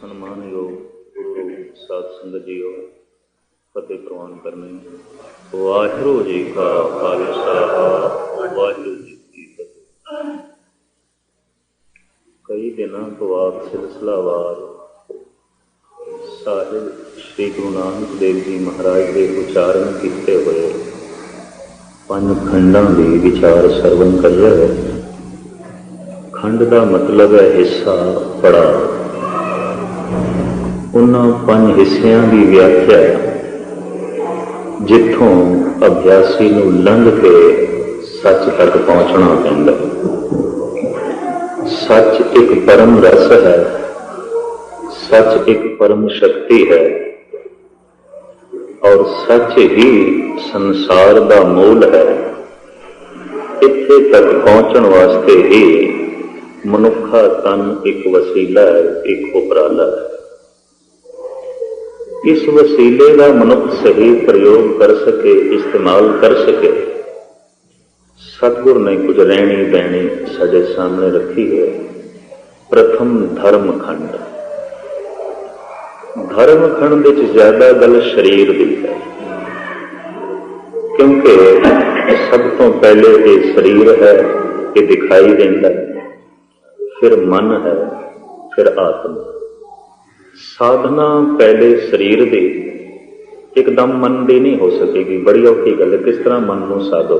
ਸਨਮਾਨਯੋਗ ਗੁਰੂ ਸਾਧ ਸੰਗਤ ਜੀਓ, ਫਤਿਹ ਪ੍ਰਵਾਨ ਕਰਨੀ। ਵਾਹਿਗੁਰੂ ਜੀ ਕਾ ਖਾਲਸਾ, ਵਾਹਿਗੁਰੂ ਜੀ ਕੀ ਫਤਿਹ। ਕਈ ਦਿਨਾਂ ਤੋਂ ਬਾਅਦ ਸਿਲਸਿਲਾਵਾਰ ਸਾਹਿਬ ਸ੍ਰੀ ਗੁਰੂ ਨਾਨਕ ਦੇਵ ਜੀ ਮਹਾਰਾਜ ਦੇ ਉਚਾਰਨ ਕੀਤੇ ਹੋਏ ਪੰਜ ਖੰਡਾਂ ਦੀ ਵਿਚਾਰ ਸਰਵਨ ਕਰ ਰਹੇ। ਖੰਡ ਦਾ ਮਤਲਬ ਹੈ ਹਿੱਸਾ, ਪੜਾਅ। ਉਹਨਾਂ ਪੰਜ ਹਿੱਸਿਆਂ ਦੀ ਵਿਆਖਿਆ ਜਿੱਥੋਂ ਅਭਿਆਸੀ ਨੂੰ ਲੰਘ ਕੇ ਸੱਚ ਤੱਕ ਪਹੁੰਚਣਾ ਪੈਂਦਾ। ਸੱਚ ਇੱਕ ਪਰਮ ਰਸ ਹੈ, ਸੱਚ ਇੱਕ ਪਰਮ ਸ਼ਕਤੀ ਹੈ, ਔਰ ਸੱਚ ਹੀ ਸੰਸਾਰ ਦਾ ਮੂਲ ਹੈ। ਇੱਥੇ ਤੱਕ ਪਹੁੰਚਣ ਵਾਸਤੇ ਹੀ ਮਨੁੱਖਾ ਤਨ ਇੱਕ ਵਸੀਲਾ ਹੈ, ਇੱਕ ਉਪਰਾਲਾ ਹੈ। ਇਸ ਵਸੀਲੇ ਦਾ ਮਨੁੱਖ ਸਹੀ ਪ੍ਰਯੋਗ ਕਰ ਸਕੇ, ਇਸਤੇਮਾਲ ਕਰ ਸਕੇ। ਸਤਿਗੁਰ ਨੇ ਕੁਝ ਰਹਿਣੀ ਬਹਿਣੀ ਸਾਡੇ ਸਾਹਮਣੇ ਰੱਖੀ ਹੈ। ਪ੍ਰਥਮ ਧਰਮ ਖੰਡ। ਧਰਮ ਖੰਡ ਵਿੱਚ ਜ਼ਿਆਦਾ ਗੱਲ ਸਰੀਰ ਦੀ ਹੈ, ਕਿਉਂਕਿ ਸਭ ਤੋਂ ਪਹਿਲੇ ਇਹ ਸਰੀਰ ਹੈ, ਇਹ ਦਿਖਾਈ ਦਿੰਦਾ ਹੈ, ਫਿਰ ਮਨ ਹੈ, ਫਿਰ ਆਤਮਾ। ਸਾਧਨਾ ਪਹਿਲੇ ਸਰੀਰ ਦੀ, ਇੱਕਦਮ ਮਨ ਦੀ ਨਹੀਂ ਹੋ ਸਕੇਗੀ। ਬੜੀ ਔਖੀ ਗੱਲ ਹੈ, ਕਿਸ ਤਰ੍ਹਾਂ ਮਨ ਨੂੰ ਸਾਧੋ।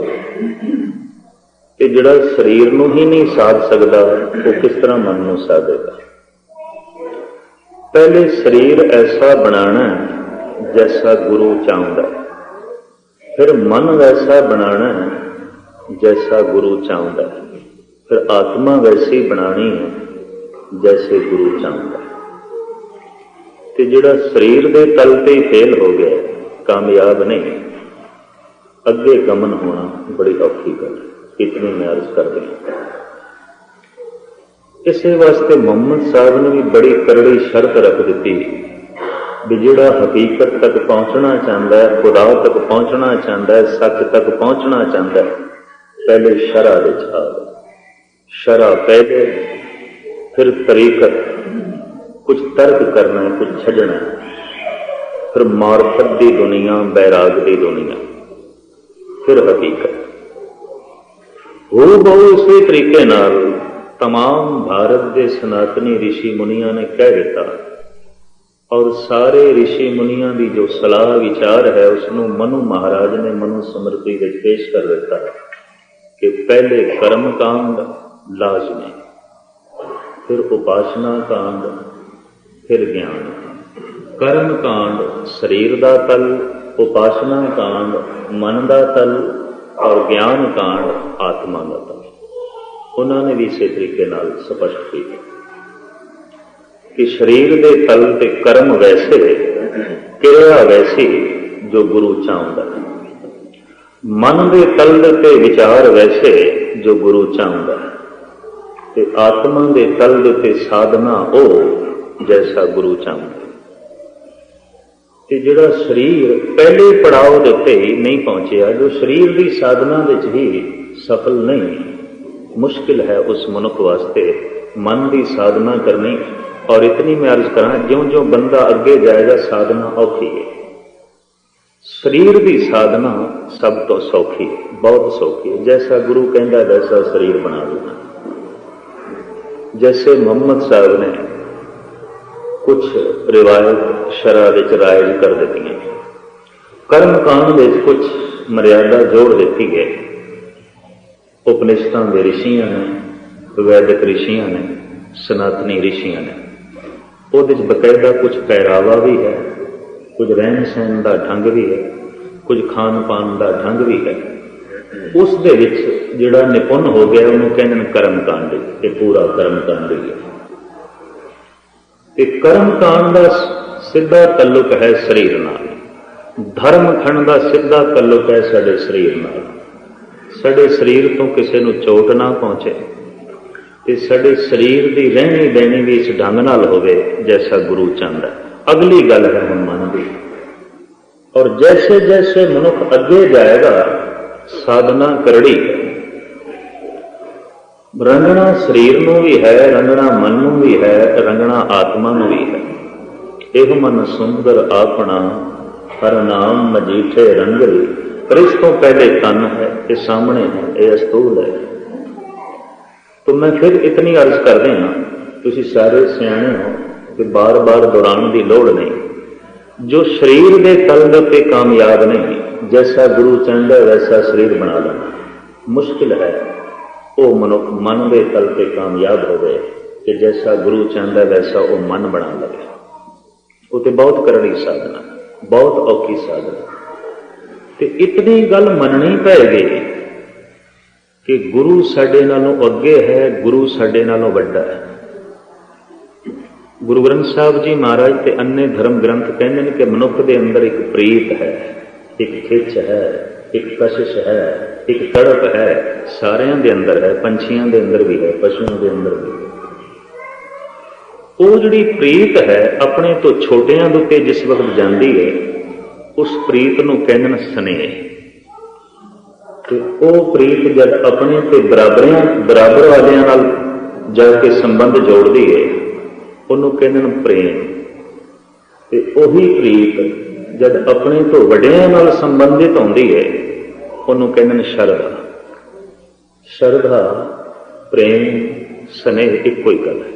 ਤੇ ਜਿਹੜਾ ਸਰੀਰ ਨੂੰ ਹੀ ਨਹੀਂ ਸਾਧ ਸਕਦਾ, ਉਹ ਕਿਸ ਤਰ੍ਹਾਂ ਮਨ ਨੂੰ ਸਾਧੇਗਾ। ਪਹਿਲੇ ਸਰੀਰ ਐਸਾ ਬਣਾਣਾ ਜੈਸਾ ਗੁਰੂ ਚਾਹੁੰਦਾ, ਫਿਰ ਮਨ ਵੈਸਾ ਬਣਾਣਾ ਜੈਸਾ ਗੁਰੂ ਚਾਹੁੰਦਾ, ਫਿਰ ਆਤਮਾ ਵੈਸੀ ਬਣਾਣੀ ਹੈ ਜੈਸੇ ਗੁਰੂ ਚਾਹੁੰਦਾ। ਤੇ ਜਿਹੜਾ ਸਰੀਰ ਦੇ ਤਲ ਤੇ ਫੇਲ ਹੋ ਗਿਆ, ਕਾਮਯਾਬ ਨਹੀਂ, ਅੱਗੇ ਗਮਨ ਹੋਣਾ ਬੜੀ ਔਖੀ ਗੱਲ। ਇਤਨੀ ਮੈਂ ਅਰਜ਼ ਕਰਦੇ ਹਾਂ। ਇਸੇ ਵਾਸਤੇ ਮੁਹੰਮਦ ਸਾਹਿਬ ਨੇ ਵੀ ਬੜੀ ਕਰੜੀ ਸ਼ਰਤ ਰੱਖ ਦਿੱਤੀ ਵੀ ਜਿਹੜਾ ਹਕੀਕਤ ਤੱਕ ਪਹੁੰਚਣਾ ਚਾਹੁੰਦਾ ਹੈ, ਖੁਦਾ ਤੱਕ ਪਹੁੰਚਣਾ ਚਾਹੁੰਦਾ ਹੈ, ਸੱਚ ਤੱਕ ਪਹੁੰਚਣਾ ਚਾਹੁੰਦਾ ਹੈ, ਪਹਿਲੇ ਸ਼ਰਅ ਵਿੱਚ ਆਵੇ। ਸ਼ਰਅ ਪਹਿਲੇ, ਫਿਰ ਤਰੀਕਤ, ਕੁਝ ਤਰਕ ਕਰਨਾ ਹੈ, ਕੁਝ ਛੱਡਣਾ, ਫਿਰ ਮਾਰਫਤ ਦੀ ਦੁਨੀਆ, ਬੈਰਾਗ ਦੀ ਦੁਨੀਆ, ਫਿਰ ਹਕੀਕਤ। ਹੋ ਬਹੁ ਇਸੇ ਤਰੀਕੇ ਨਾਲ ਤਮਾਮ ਭਾਰਤ ਦੇ ਸਨਾਤਨੀ ਰਿਸ਼ੀ ਮੁਨੀਆਂ ਨੇ ਕਹਿ ਦਿੱਤਾ, ਔਰ ਸਾਰੇ ਰਿਸ਼ੀ ਮੁਨੀਆਂ ਦੀ ਜੋ ਸਲਾਹ ਵਿਚਾਰ ਹੈ ਉਸਨੂੰ ਮਨੂ ਮਹਾਰਾਜ ਨੇ ਮਨੂ ਸਮਰਤੀ ਵਿੱਚ ਪੇਸ਼ ਕਰ ਦਿੱਤਾ ਕਿ ਪਹਿਲੇ ਕਰਮ ਕਾਂਡ ਲਾਜ਼ਮੀ, ਫਿਰ ਉਪਾਸਨਾ ਕਾਂਡ, ਫਿਰ ਗਿਆਨ। ਕਰਮ ਕਾਂਡ ਸਰੀਰ ਦਾ ਤਲ, ਉਪਾਸਨਾ ਕਾਂਡ ਮਨ ਦਾ ਤਲ, ਔਰ ਗਿਆਨ ਕਾਂਡ ਆਤਮਾ ਦਾ ਤਲ। ਉਹਨਾਂ ਨੇ ਵੀ ਇਸੇ ਤਰੀਕੇ ਨਾਲ ਸਪਸ਼ਟ ਕੀਤਾ ਕਿ ਸਰੀਰ ਦੇ ਤਲ ਤੇ ਕਰਮ ਵੈਸੇ, ਕਿਰਿਆ ਵੈਸੀ ਜੋ ਗੁਰੂ ਚਾਹੁੰਦਾ, ਮਨ ਦੇ ਤਲ ਤੇ ਵਿਚਾਰ ਵੈਸੇ ਜੋ ਗੁਰੂ ਚਾਹੁੰਦਾ, ਤੇ ਆਤਮਾ ਦੇ ਤਲ ਦੇ ਉੱਤੇ ਸਾਧਨਾ ਉਹ ਜੈਸਾ ਗੁਰੂ ਚਾਹੁੰਦਾ। ਤੇ ਜਿਹੜਾ ਸਰੀਰ ਪਹਿਲੇ ਪੜਾਅ ਦੇ ਉੱਤੇ ਹੀ ਨਹੀਂ ਪਹੁੰਚਿਆ, ਜੋ ਸਰੀਰ ਦੀ ਸਾਧਨਾ ਵਿੱਚ ਹੀ ਸਫਲ ਨਹੀਂ, ਮੁਸ਼ਕਿਲ ਹੈ ਉਸ ਮਨੁੱਖ ਵਾਸਤੇ ਮਨ ਦੀ ਸਾਧਨਾ ਕਰਨੀ। ਔਰ ਇਤਨੀ ਮੈਂ ਅਰਜ਼ ਕਰਾਂ, ਜਿਉਂ-ਜਿਉਂ ਬੰਦਾ ਅੱਗੇ ਜਾਏਗਾ ਸਾਧਨਾ ਔਖੀ ਹੈ। ਸਰੀਰ ਦੀ ਸਾਧਨਾ ਸਭ ਤੋਂ ਸੌਖੀ ਹੈ, ਬਹੁਤ ਸੌਖੀ ਹੈ। ਜੈਸਾ ਗੁਰੂ ਕਹਿੰਦਾ ਵੈਸਾ ਸਰੀਰ ਬਣਾ ਲੈਣਾ। ਜੈਸੇ ਮੁਹੰਮਦ ਸਾਹਿਬ ਨੇ ਕੁਝ ਰਿਵਾਇਤ ਸ਼ਰਅ ਵਿੱਚ ਰਾਇਜ ਕਰ ਦਿੱਤੀਆਂ, ਕਰਮ ਕਾਂਡ ਵਿੱਚ ਕੁਝ ਮਰਿਆਦਾ ਜੋੜ ਦਿੱਤੀ ਹੈ। ਉਪਨਿਸ਼ਦਾਂ ਦੇ ਰਿਸ਼ੀਆਂ ਨੇ, ਵੈਦਿਕ ਰਿਸ਼ੀਆਂ ਨੇ, ਸਨਾਤਨੀ ਰਿਸ਼ੀਆਂ ਨੇ, ਉਹਦੇ 'ਚ ਬਕਾਇਦਾ ਕੁਝ ਪਹਿਰਾਵਾ ਵੀ ਹੈ, ਕੁਝ ਰਹਿਣ ਸਹਿਣ ਦਾ ਢੰਗ ਵੀ ਹੈ, ਕੁਝ ਖਾਣ ਪਾਣ ਦਾ ਢੰਗ ਵੀ ਹੈ। ਉਸ ਦੇ ਵਿੱਚ ਜਿਹੜਾ ਨਿਪੁੰਨ ਹੋ ਗਿਆ ਉਹਨੂੰ ਕਹਿੰਦੇ ਨੇ ਕਰਮ ਕਾਂਡ। ਇਹ ਪੂਰਾ ਕਰਮ ਕਾਂਡ ਹੀ ਹੈ। ਤੇ ਕਰਮ ਕਾਂਡ ਦਾ ਸਿੱਧਾ ਤਾਲੁਕ ਹੈ ਸਰੀਰ ਨਾਲ, ਧਰਮ ਖੰਡ ਦਾ ਸਿੱਧਾ ਤਾਲੁਕ ਹੈ ਸਾਡੇ ਸਰੀਰ ਨਾਲ। ਸਾਡੇ ਸਰੀਰ ਤੋਂ ਕਿਸੇ ਨੂੰ ਚੋਟ ਨਾ ਪਹੁੰਚੇ, ਤੇ ਸਾਡੇ ਸਰੀਰ ਦੀ ਰਹਿਣੀ ਬਹਿਣੀ ਵੀ ਇਸ ਢੰਗ ਨਾਲ ਹੋਵੇ ਜੈਸਾ ਗੁਰੂ ਚਾਹੁੰਦਾ। ਅਗਲੀ ਗੱਲ ਹੈ ਹੁਣ ਮਨ ਦੀ। ਔਰ ਜੈਸੇ ਜੈਸੇ ਮਨੁੱਖ ਅੱਗੇ ਜਾਏਗਾ, ਸਾਧਨਾ ਕਰੜੀ ਹੈ। ਰੰਗਣਾ ਸਰੀਰ ਨੂੰ ਵੀ ਹੈ, ਰੰਗਣਾ ਮਨ ਨੂੰ ਵੀ ਹੈ, ਰੰਗਣਾ ਆਤਮਾ ਨੂੰ ਵੀ ਹੈ। ਇਹ ਮਨ ਸੁੰਦਰ ਆਪਣਾ, ਹਰ ਨਾਮ ਮਜੀਠੇ ਰੰਗਲ। ਪਰ ਇਸ ਤੋਂ ਪਹਿਲੇ ਤਨ ਹੈ, ਇਹ ਸਾਹਮਣੇ ਹੈ, ਇਹ ਅਸਤੂਲ ਹੈ। तो मैं फिर इतनी अर्ज कर देना, तुसी सारे सियाणे हो कि बार बार दोहराने की लोड़ नहीं। जो शरीर के तल दे उत्ते कामयाब नहीं, जैसा गुरु चाहता है वैसा शरीर बना लेना मुश्किल है। वो मनुख मन के तल पे कामयाब हो गए कि जैसा गुरु चाहता है वैसा वो मन बना लगे। वो तो बहुत करड़ी साधना, बहुत औखी साधना। तो इतनी गल मननी पैगी कि गुरु साडे नालों अगे है, गुरु साडे नालों वड्डा है। गुरु ग्रंथ साहब जी महाराज ते अन्य धर्म ग्रंथ कहते हैं कि मनुख के अंदर एक प्रीत है, एक खिच है, एक कशिश है, एक तड़प है। सारियां दे अंदर है, पंछियों के अंदर भी है, पशुओं के अंदर भी है। वो जिहड़ी प्रीत है अपने तो छोटियां दे उत्ते जिस वक्त जाती है, उस प्रीत नूं कहंदे ने स्नेह। तो वो प्रीत जब अपने ते बराबर वालियां नाल जाके संबंध जोड़ती है, उन्होंने कहते हैं प्रेम। ते ओही प्रीत जब अपने तो वड्डियां नाल संबंधित होंदी है, उन्होंने कहते हैं शरधा। शरधा, प्रेम, स्नेह इक्को ही गल है।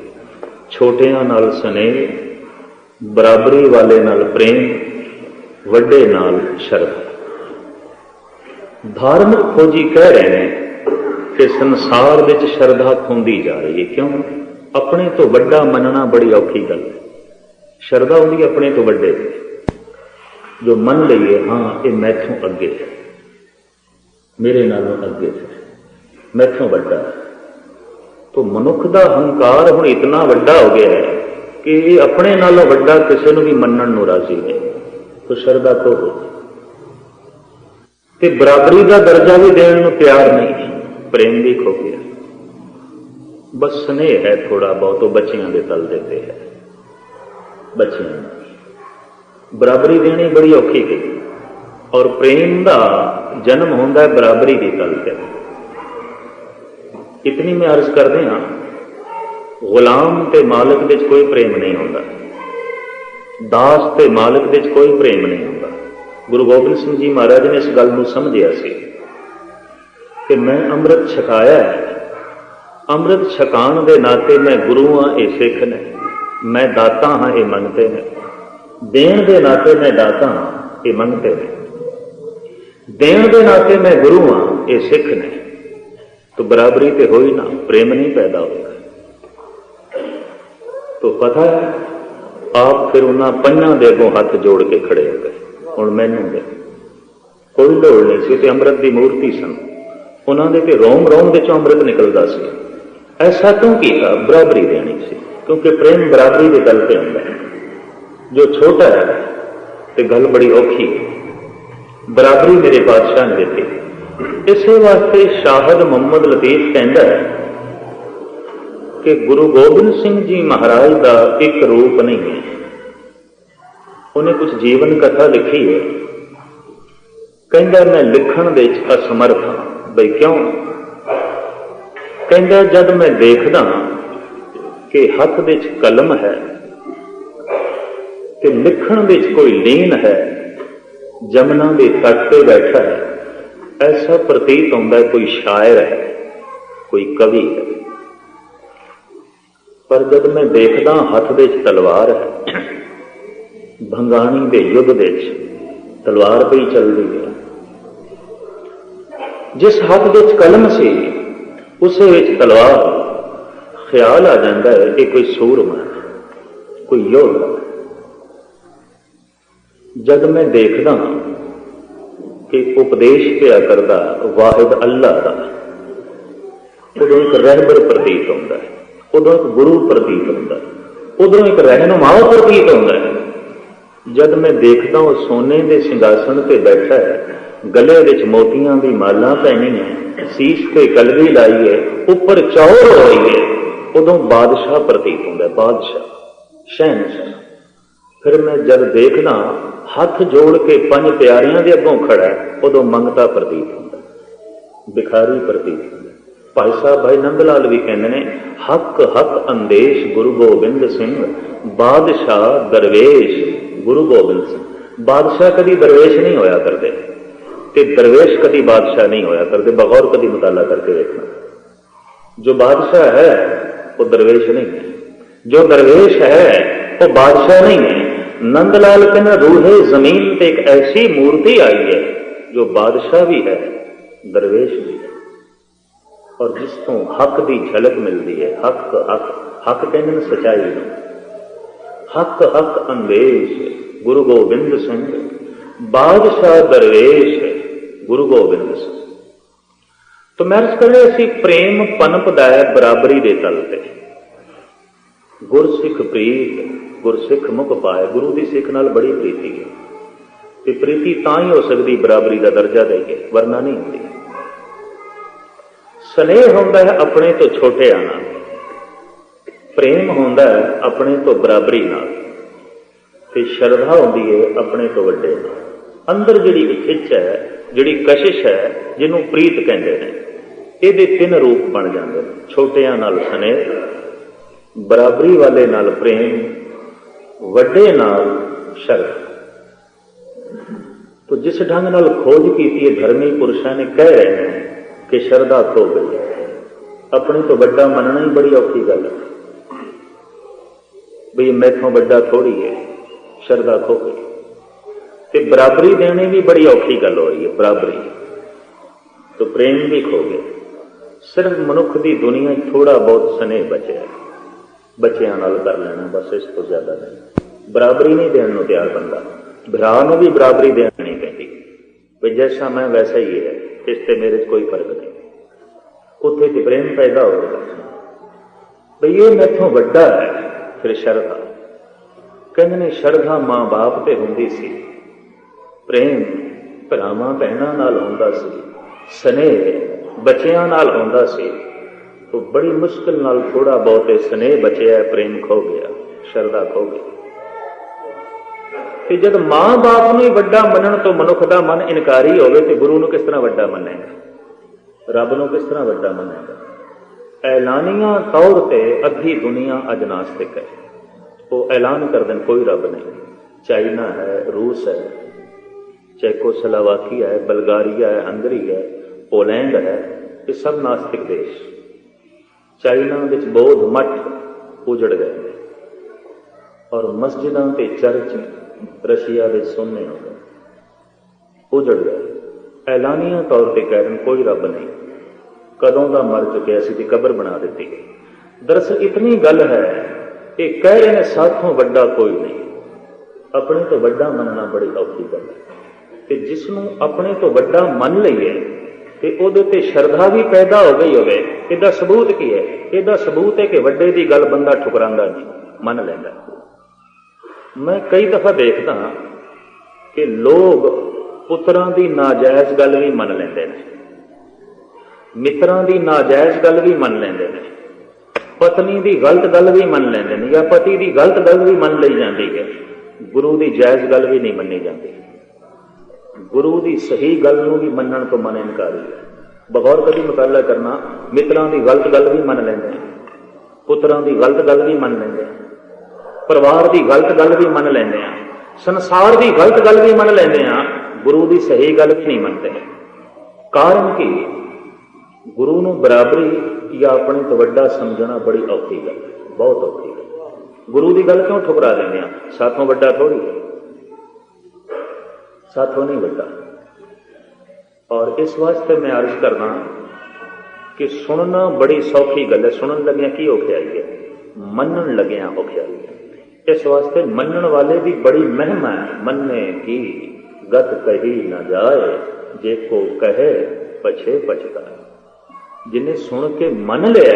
छोटियां नाल स्नेह, बराबरी वाले नाल प्रेम, वड्डे नाल शरधा। धार्मिक खोजी कह रहे हैं कि संसार विच शरधा खोंदी जा रही है। क्यों? अपने तो वड्डा मनना बड़ी औखी गल है। शरधा होंदी अपने तो वड्डे जो मन लईए, हाँ ये मैथों अगे है, मेरे नालों अगे है, मैथों वड्डा है। तो मनुख का हंकार हुण इतना वड्डा हो गया है कि अपने नालों वड्डा किसी नूं भी मनण नूं राजी नहीं। तो शरधा तो हो ते बराबरी का दर्जा भी देने को तैयार नहीं, प्रेम भी खो गया। बस स्नेह है थोड़ा बहुत, वो बच्चियां दे तल देते हैं। बच्चियां बराबरी देनी बड़ी औखी गई, और प्रेम का जन्म होता है बराबरी की तल पे। इतनी मैं अर्ज कर दें, गुलाम ते मालिक विच कोई प्रेम नहीं होता, दास ते मालिक विच कोई प्रेम नहीं होता। गुरु गोबिंद सिंह जी महाराज ने इस गल को समझिया सी कि मैं अमृत छकाया है, अमृत छकाण के नाते मैं गुरु हाँ ये सिख ने, मैं दाता हाँ ये मंगते हैं। देण के नाते मैं दाता हाँ ये मंगते हैं, देण के नाते मैं गुरु हाँ ये सिख ने। तो बराबरी तो हो ही ना, प्रेम नहीं पैदा होगा। तो पता है आप फिर उन्होंने पंजां दे अगों हाथ जोड़ के खड़े हो गए। हुण मैनूं दे कोई लोड़ नहीं सी, ते अमृत की मूर्ति सन, उन्होंने ते रोम रोम विच अमृत निकलता सी। ऐसा क्यों किया? बराबरी देनी सी, क्योंकि प्रेम बराबरी के गल पे होंदा है। जो छोटा है तो गल बड़ी औखी है। बराबरी मेरे बादशाह ने दी। इस वास्ते शाहद मुहम्मद लतीफ कहता है कि गुरु गोबिंद सिंह जी महाराज का एक रूप नहीं है। उन्हें कुछ जीवन कथा लिखी है, कहता मैं लिखण दे असमर्थ हाँ। बई क्यों? कहता जब मैं देखदा कि हथ दे कलम है कि लिखण दे कोई लीन है, जमुना के तट पे बैठा है, ऐसा प्रतीत होता है कोई शायर है, कोई कवि है। पर जब मैं देखदा हथ दे तलवार है, भंगाणी के युद्ध दे तलवार पे ही चल रही है। जिस हाथ दे कलम से उस तलवार, ख्याल आ जाता है कि कोई सूरमा है, कोई योद्धा। जब मैं देखदा कि उपदेश पिया करदा वाहिद अल्लाह का, उदों एक रहबर प्रतीत होता है, उदों एक गुरु प्रतीत होता है, उदों एक रहनुमा प्रतीत होता है। जब मैं देखता वो सोने के सिंघासन पर बैठा है, गले विच मोतियां की माला पहनी है, शीश पे कलगी लाई है, ऊपर चौर हो रही है, उदों बादशाह प्रतीत होता है, बादशाह, शहनशाह। फिर मैं जब देखना हाथ जोड़ के पंज प्यारियां के अगों खड़ा है, उदों मंगता प्रतीत होता है, भिखारी प्रतीत होता है। भाई साहब भाई नंद लाल भी कहते हैं, हक हक अंदेश गुरु गोबिंद सिंह, बादशाह दरवेश गुरु गोबिंद सिंह। बादशाह कभी दरवेश नहीं होया करते, ते दरवेश कभी बादशाह नहीं होया करते। बगौर कभी मुताला करके देखना, जो बादशाह है वो दरवेश नहीं है, जो दरवेश है वो बादशाह नहीं है। नंदलाल कहना रूहे जमीन पे एक ऐसी मूर्ति आई है जो बादशाह भी है दरवेश भी है, और जिसों हक की झलक मिलती है। हक हक हक कहने सच्चाई, हक हक अंदेश गुरु गोबिंद सिंह, बादशाह दरवेश गुरु गोबिंद सिंह। तो मैं अर्ज कर असी प्रेम पनपदा है बराबरी के तल पे। गुरसिख प्रीत गुरसिख मुख पाए, गुरु की सिख नाल बड़ी प्रीति है, ते प्रीति तां ही हो सकती बराबरी का दर्जा देके, वरना नहीं होती। स्नेह होंदा है अपने तो छोटे नाल, प्रेम होंदा है अपने तो बराबरी नाल, ते श्रद्धा होंदी है अपने तो वड्डे नाल। अंदर जिहड़ी खिच है, जिहड़ी कशिश है, जिन्हों प्रीत कहते हैं, ये तीन रूप बन जाते हैं। छोटियां नाल स्नेह, बराबरी वाले नाल प्रेम, वड्डे नाल शरधा। तो जिस ढंग नाल खोज की धर्मी पुरुषों ने कह रहे हैं कि श्रद्धा खो गई, अपने तो बड़ा मनना ही बड़ी औखी गल है। बई मैथों बड़ा थोड़ी है, श्रद्धा खो गई। ते बराबरी देने भी बड़ी औखी गल हो रही है, बराबरी तो प्रेम भी खो गए। सिर्फ मनुख की दुनिया थोड़ा बहुत स्नेह बचे, बच्चों नाल कर लेना बस, इस तो ज्यादा नहीं। बराबरी नहीं देने को तैयार बंदा, भरा नूं भी बराबरी देनी नहीं पैंदी, भाई जैसा मैं वैसा ही है, इससे मेरे कोई फर्क नहीं। उत्थे ते प्रेम पैदा होगा, भाई ये मैथों वड्डा है। फिर श्रद्धा कहते ने, श्रद्धा मां बाप ते हुंदी सी, प्रेम भरावां भैणां नाल हुंदा सी, स्नेह बच्चियां नाल हुंदा सी। तो बड़ी मुश्किल नाल थोड़ा बहुत स्नेह बचिया, प्रेम खो गया, श्रद्धा खो गई। कि जब मां बाप नूं वड्डा मनण तो मनुख का मन इनकारी होवे, तो गुरु नूं किस तरह वड्डा मनेगा, रब नूं किस तरह वड्डा मनेगा। ऐलानिया तौर पर अद्धी दुनिया अज नास्तिक है, वो ऐलान कर दें कोई रब नहीं। चाइना है, रूस है, चेकोस्लोवाकिया है, बल्गारिया है, हंगरी है, पोलैंड है, ये सब नास्तिक देश। चाइना विच बौद्ध मठ उजड़ गए और मस्जिदां ते चर्च रशिया में सुनने हो गए, उजड़ गए। ऐलानिया तौर पर कह रहे कोई रब नहीं, कदों का मर चुके, असीं दी कबर बना दी। दरअसल इतनी गल है, ये कह रहे हैं साथों वड्डा कोई नहीं। अपने तो वड्डा मनना बड़ी औखी गल है, कि जिसनों अपने तो वड्डा मन लईए ते उहदे ते श्रद्धा भी पैदा हो गई होवे। इहदा सबूत की है? इहदा सबूत है कि वड्डे दी गल बंदा ठुकरांदा नहीं, मन लैंदा। मैं कई दफा देखदा कि लोग पुत्रां दी नाजायज गल भी मन लैंदे ने, मित्रां दी नाजायज गल भी मन लैंदे ने, पत्नी दी गलत गल भी मन लैंदे ने, या पति दी गलत गल भी मन लई जांदी है। गुरु दी जायज गल भी नहीं मन्नी जाती। गुरु की सही गल नूं भी मनण तो मन इनकारी है। बगौर कभी मुताला करना, मित्रां की गलत गल भी मन लेंदे, पुत्रां की गलत गल भी मन लेंदे, परिवार की गलत गल भी मन लेंदे, संसार की गलत गल भी मन लेंदे, गुरु की सही गल भी नहीं मनते। कारण कि गुरु नूं बराबरी या अपने तो वड्डा समझना बड़ी औखी गल, बहुत औखी गल। गुरु की गल क्यों ठुकरा देंगे? साथों वड्डा थोड़ी है, साथों नहीं वड्डा। और इस वास्ते मैं अर्ज करना कि सुनना बड़ी सौखी गल है, सुनन लगिया की औखियाई है, मनन लगिया औखियाई है। इस वास्ते मनन वाले भी बड़ी महिमा है। मनने की गत कही न जाए, जे को कहे पछे पछताए। जिन्हें सुन के मन लिया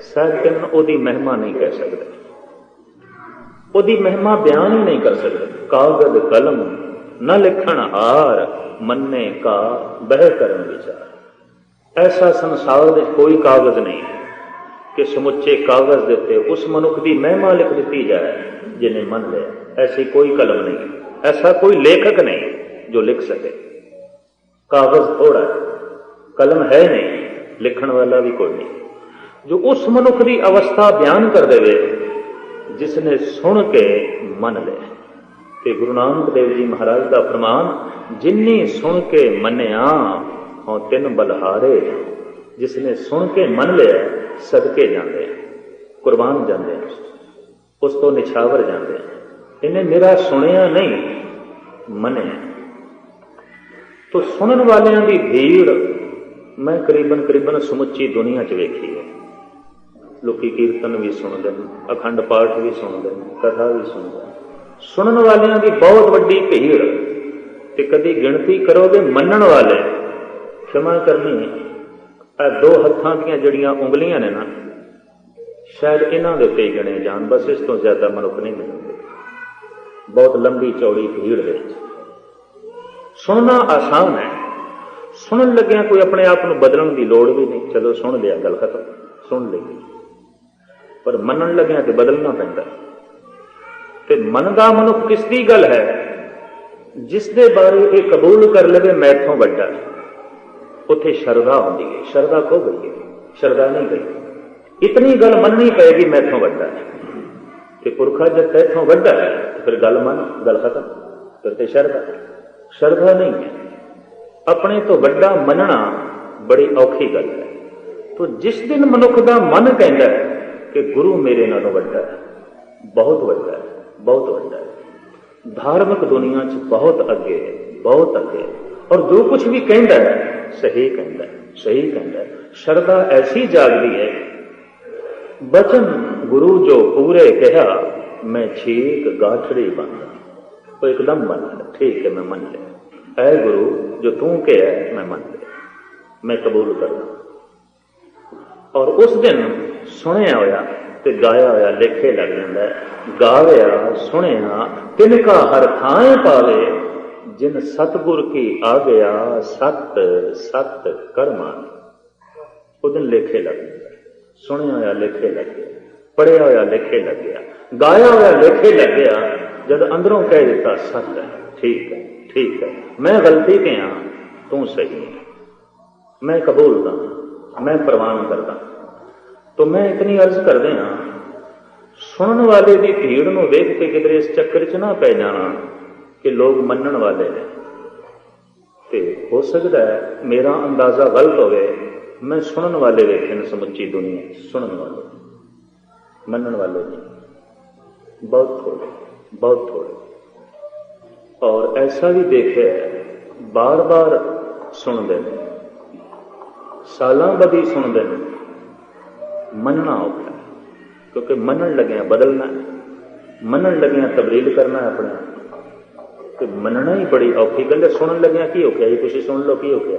सैकन ओदी महिमा नहीं कह सकते, ओदी महिमा बयान ही नहीं कर सकते। कागज कलम न लिखण हार, मन्ने का बह करन विचार। ऐसा संसार में कोई कागज नहीं कि समुचे कागज देते उस मनुख की महिमा लिख दी जाए जिन्हें मन लिया। ऐसी कोई कलम नहीं, ऐसा कोई लेखक नहीं जो लिख सके। कागज थोड़ा है, कलम है नहीं, लिखण वाला भी कोई नहीं जो उस मनुख की अवस्था बयान कर देवे जिसने सुन के मन लिया। ते गुरु नानक देव जी महाराज का फरमान, जिन्नी सुन के मनिया हों तिन बलहारे। जिसने सुन के मन लिया सदके जाते कुर्बान जाते उस तो निछावर जाते। इन्हें मेरा सुनिया नहीं मनिया। तो सुनन वालियां की भीड़ मैं करीबन समुची दुनिया च वेखी है। लोकी कीर्तन भी सुनते हैं, अखंड पाठ भी सुनते हैं, कथा भी सुनते हैं। सुनन वालियां की बहुत वड्डी भीड़ ते कदी गिणती करोगे मनण वाले, क्षमा करनी दो हत्थां दीयां जड़ियां उंगलियां ने ना, शायद इन्हां दे उत्ते ही गिणे जाण, बस इस तो ज्यादा मनुख नहीं मिलते। बहुत लंबी चौड़ी भीड़ है। सुनना आसान है, सुनन लग्या कोई अपने आप को बदलने की लोड़ भी नहीं। चलो सुन लिया, गल खत्म, सुन ली। पर मनन लग्या तो बदलना पैंदा। ते मनदा मनुख किसदी गल है? जिसदे बारे ये कबूल कर लवे मैथों वड्डा, उत्थे शरदा आउंदी है। शरदा खो गई है, शरदा नहीं गई। इतनी गल मननी पेगी मैथों वड्डा है। ते पुरखा जब तैथों वड्डा है तो फिर गल मन, गल खत्म, फिर ते शरदा नहीं है। अपने तो वड्डा मनना बड़ी औखी गल है। तो जिस दिन मनुख का मन कहता है कि गुरु मेरे नालों वड्डा है, बहुत वड्डा है, बहुत वड्डा है, धार्मिक दुनिया च बहुत अगे है, बहुत अगे है। और जो कुछ भी कहता है सही कहता है, सही कहता है। शरदा ऐसी जागती है, बचन गुरु जो पूरे कहा मैं छीक गाठड़ी बंदा, तो एकदम मन लिया, ठीक है मैं मन लिया। ऐ गुरु जो तू कहा है मैं मन लिया, मैं कबूल करना। और उस दिन सुनिया होया ते गाया होया लेखे लग जाता है। गावया सुनिया तिनका हर थाए पावे, जिन सतगुर की आ गया सत सत कर्मा। उस दिन लेखे लग जाता है। सुनिया होया लेखे लग गया, पढ़िया होया लेखे लग गया, गाया होया लेखे लग गया। जब अंदरों कह दिता सच है, ठीक है, ठीक है, मैं गलती पे हाँ, तू सही है, मैं कबूलदा, मैं प्रवान करदा। तो मैं इतनी अर्ज कर दिया, सुनने वाले की भीड़ में वेख के किधरे इस चक्कर च ना पै जाना कि लोग मनण वाले ने। ते हो सकता है मेरा अंदाजा गलत हो गए, मैं सुनने वाले वेखे ने समुची दुनिया, सुनने वाले, मनण वाले नहीं, बहुत थोड़े, बहुत थोड़े। और ऐसा भी देखे बार बार सुनते हैं, सालां बदी सुनते हैं, मनना औखा है। क्योंकि मनन लगे बदलना है, मनन लगे तब्दील करना है अपने आप। तो मनना ही बड़ी औखी गल है। सुनन लगे की औखिया जी, तुम सुन लो की औखिया,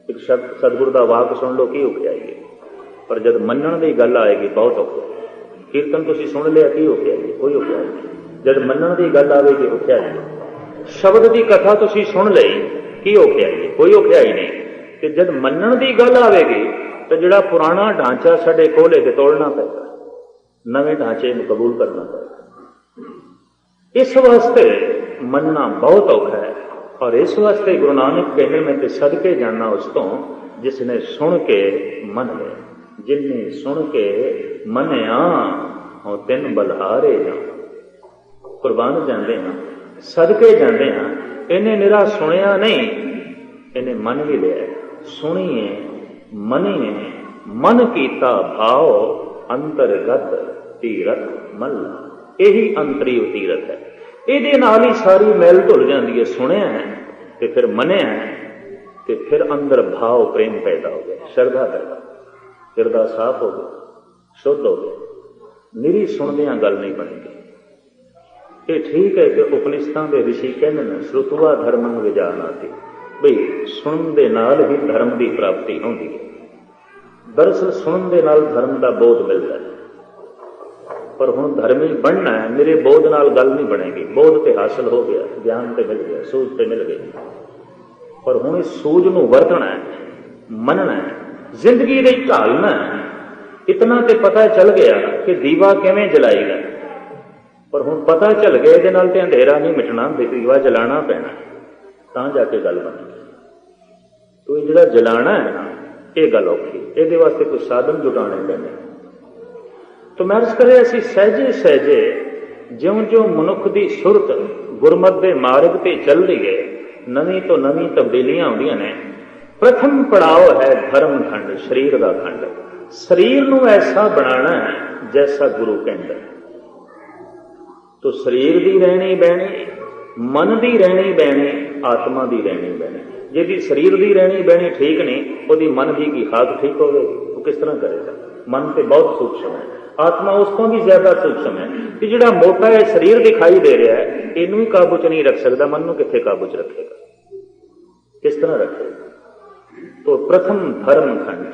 एक शब्द सतगुरु का वाक सुन लो की औखिया जी। पर जब मनन की गल आएगी बहुत औखा। कीर्तन तुम सुन लिया की औखिया जी, कोई औखिया नहीं। जब मनन की गल आएगी औखिया जी। शब्द की कथा तुम सुन ली की औखिया जी, कोई औखिया ही नहीं। कि जब मनन की गल आएगी तो जिहड़ा पुराना ढांचा साडे कोल है तोड़ना पेगा, नवे ढांचे में कबूल करना पड़ेगा। इस वास्ते मनना बहुत औखा है। और इस वास्ते गुरु नानक कहने में तो सदके जाना उस तो जिसने सुन के मन लिया। जिन्हें सुन के मनिया हो तिन बलहारे जा, कुर्बान जाते हैं, सदके जाते हैं। इन्हें निरा सुनिया नहीं, इन्हें मन भी लिया। सुनिए मनिए मन कीता भाव, अंतरगत तीरथ मल्ला। यही अंतरी तीरथ है। ਇਹਦੇ ਨਾਲ ही सारी मैल धुल जाती है। सुनिया है तो फिर मनिया है तो फिर अंदर भाव प्रेम पैदा हो गया, श्रद्धा पैदा, हिरदा साफ हो गया, शुद्ध हो गया। निरी सुनदियां गल नहीं बनेगी। ये ठीक है कि उपनिषदां दे ऋषि कहते हैं श्रुतवा धर्मं विजानाति, बई सुनन दे नाल ही धर्म की प्राप्ति होती है। दरअसल सुनन दे नाल धर्म का बोध मिलता है। पर हुण धर्मी बनना है, मेरे बोध नाल गल नहीं बनेगी। बोध तो हासिल हो गया, ज्ञान तो मिल गया, सूझ तो मिल गई। पर हुण इस सूझ नूं वरतना है, मनना है, जिंदगी दे ढालना है। इतना तो पता चल गया कि दीवा किवें जलाएगा। पर हुण पता चल गया इहदे नाल ते अंधेरा नहीं मिटना, दीवा जलाना पैना, तां जाके गल बनेगी। तो ये जिहड़ा जलाना है ना, ये गल औखी, ये वास्ते कोई साधन जुटाने पैने। तो मैं अर्ज करे असीं सहजे सहजे ज्यों ज्यों मनुख की सुरत गुरमत के मार्ग पर चल रही है, नवी तो नवी तब्दीलियां आउंदियां ने। प्रथम पड़ाव है धर्म खंड, शरीर का खंड। शरीर नूं ऐसा बनाना है जैसा गुरु कहता है। तो शरीर की रहनी बहनी, मन की रहनी बहनी, आत्मा की रहनी बहनी। यदि शरीर की रहनी बहनी ठीक नहीं, वो मन की की खाक ठीक होगी, वो किस तरह करेगा? मन तो बहुत सूक्ष्म है, आत्मा उसको भी ज्यादा सूक्ष्म है कि जिहड़ा मोटा है शरीर दिखाई दे रहा है, इनू ही काबू च नहीं रख सकता, मन नूं कित्थे काबू च रखेगा? किस तरह रखेगा? तो प्रथम धर्म खंड,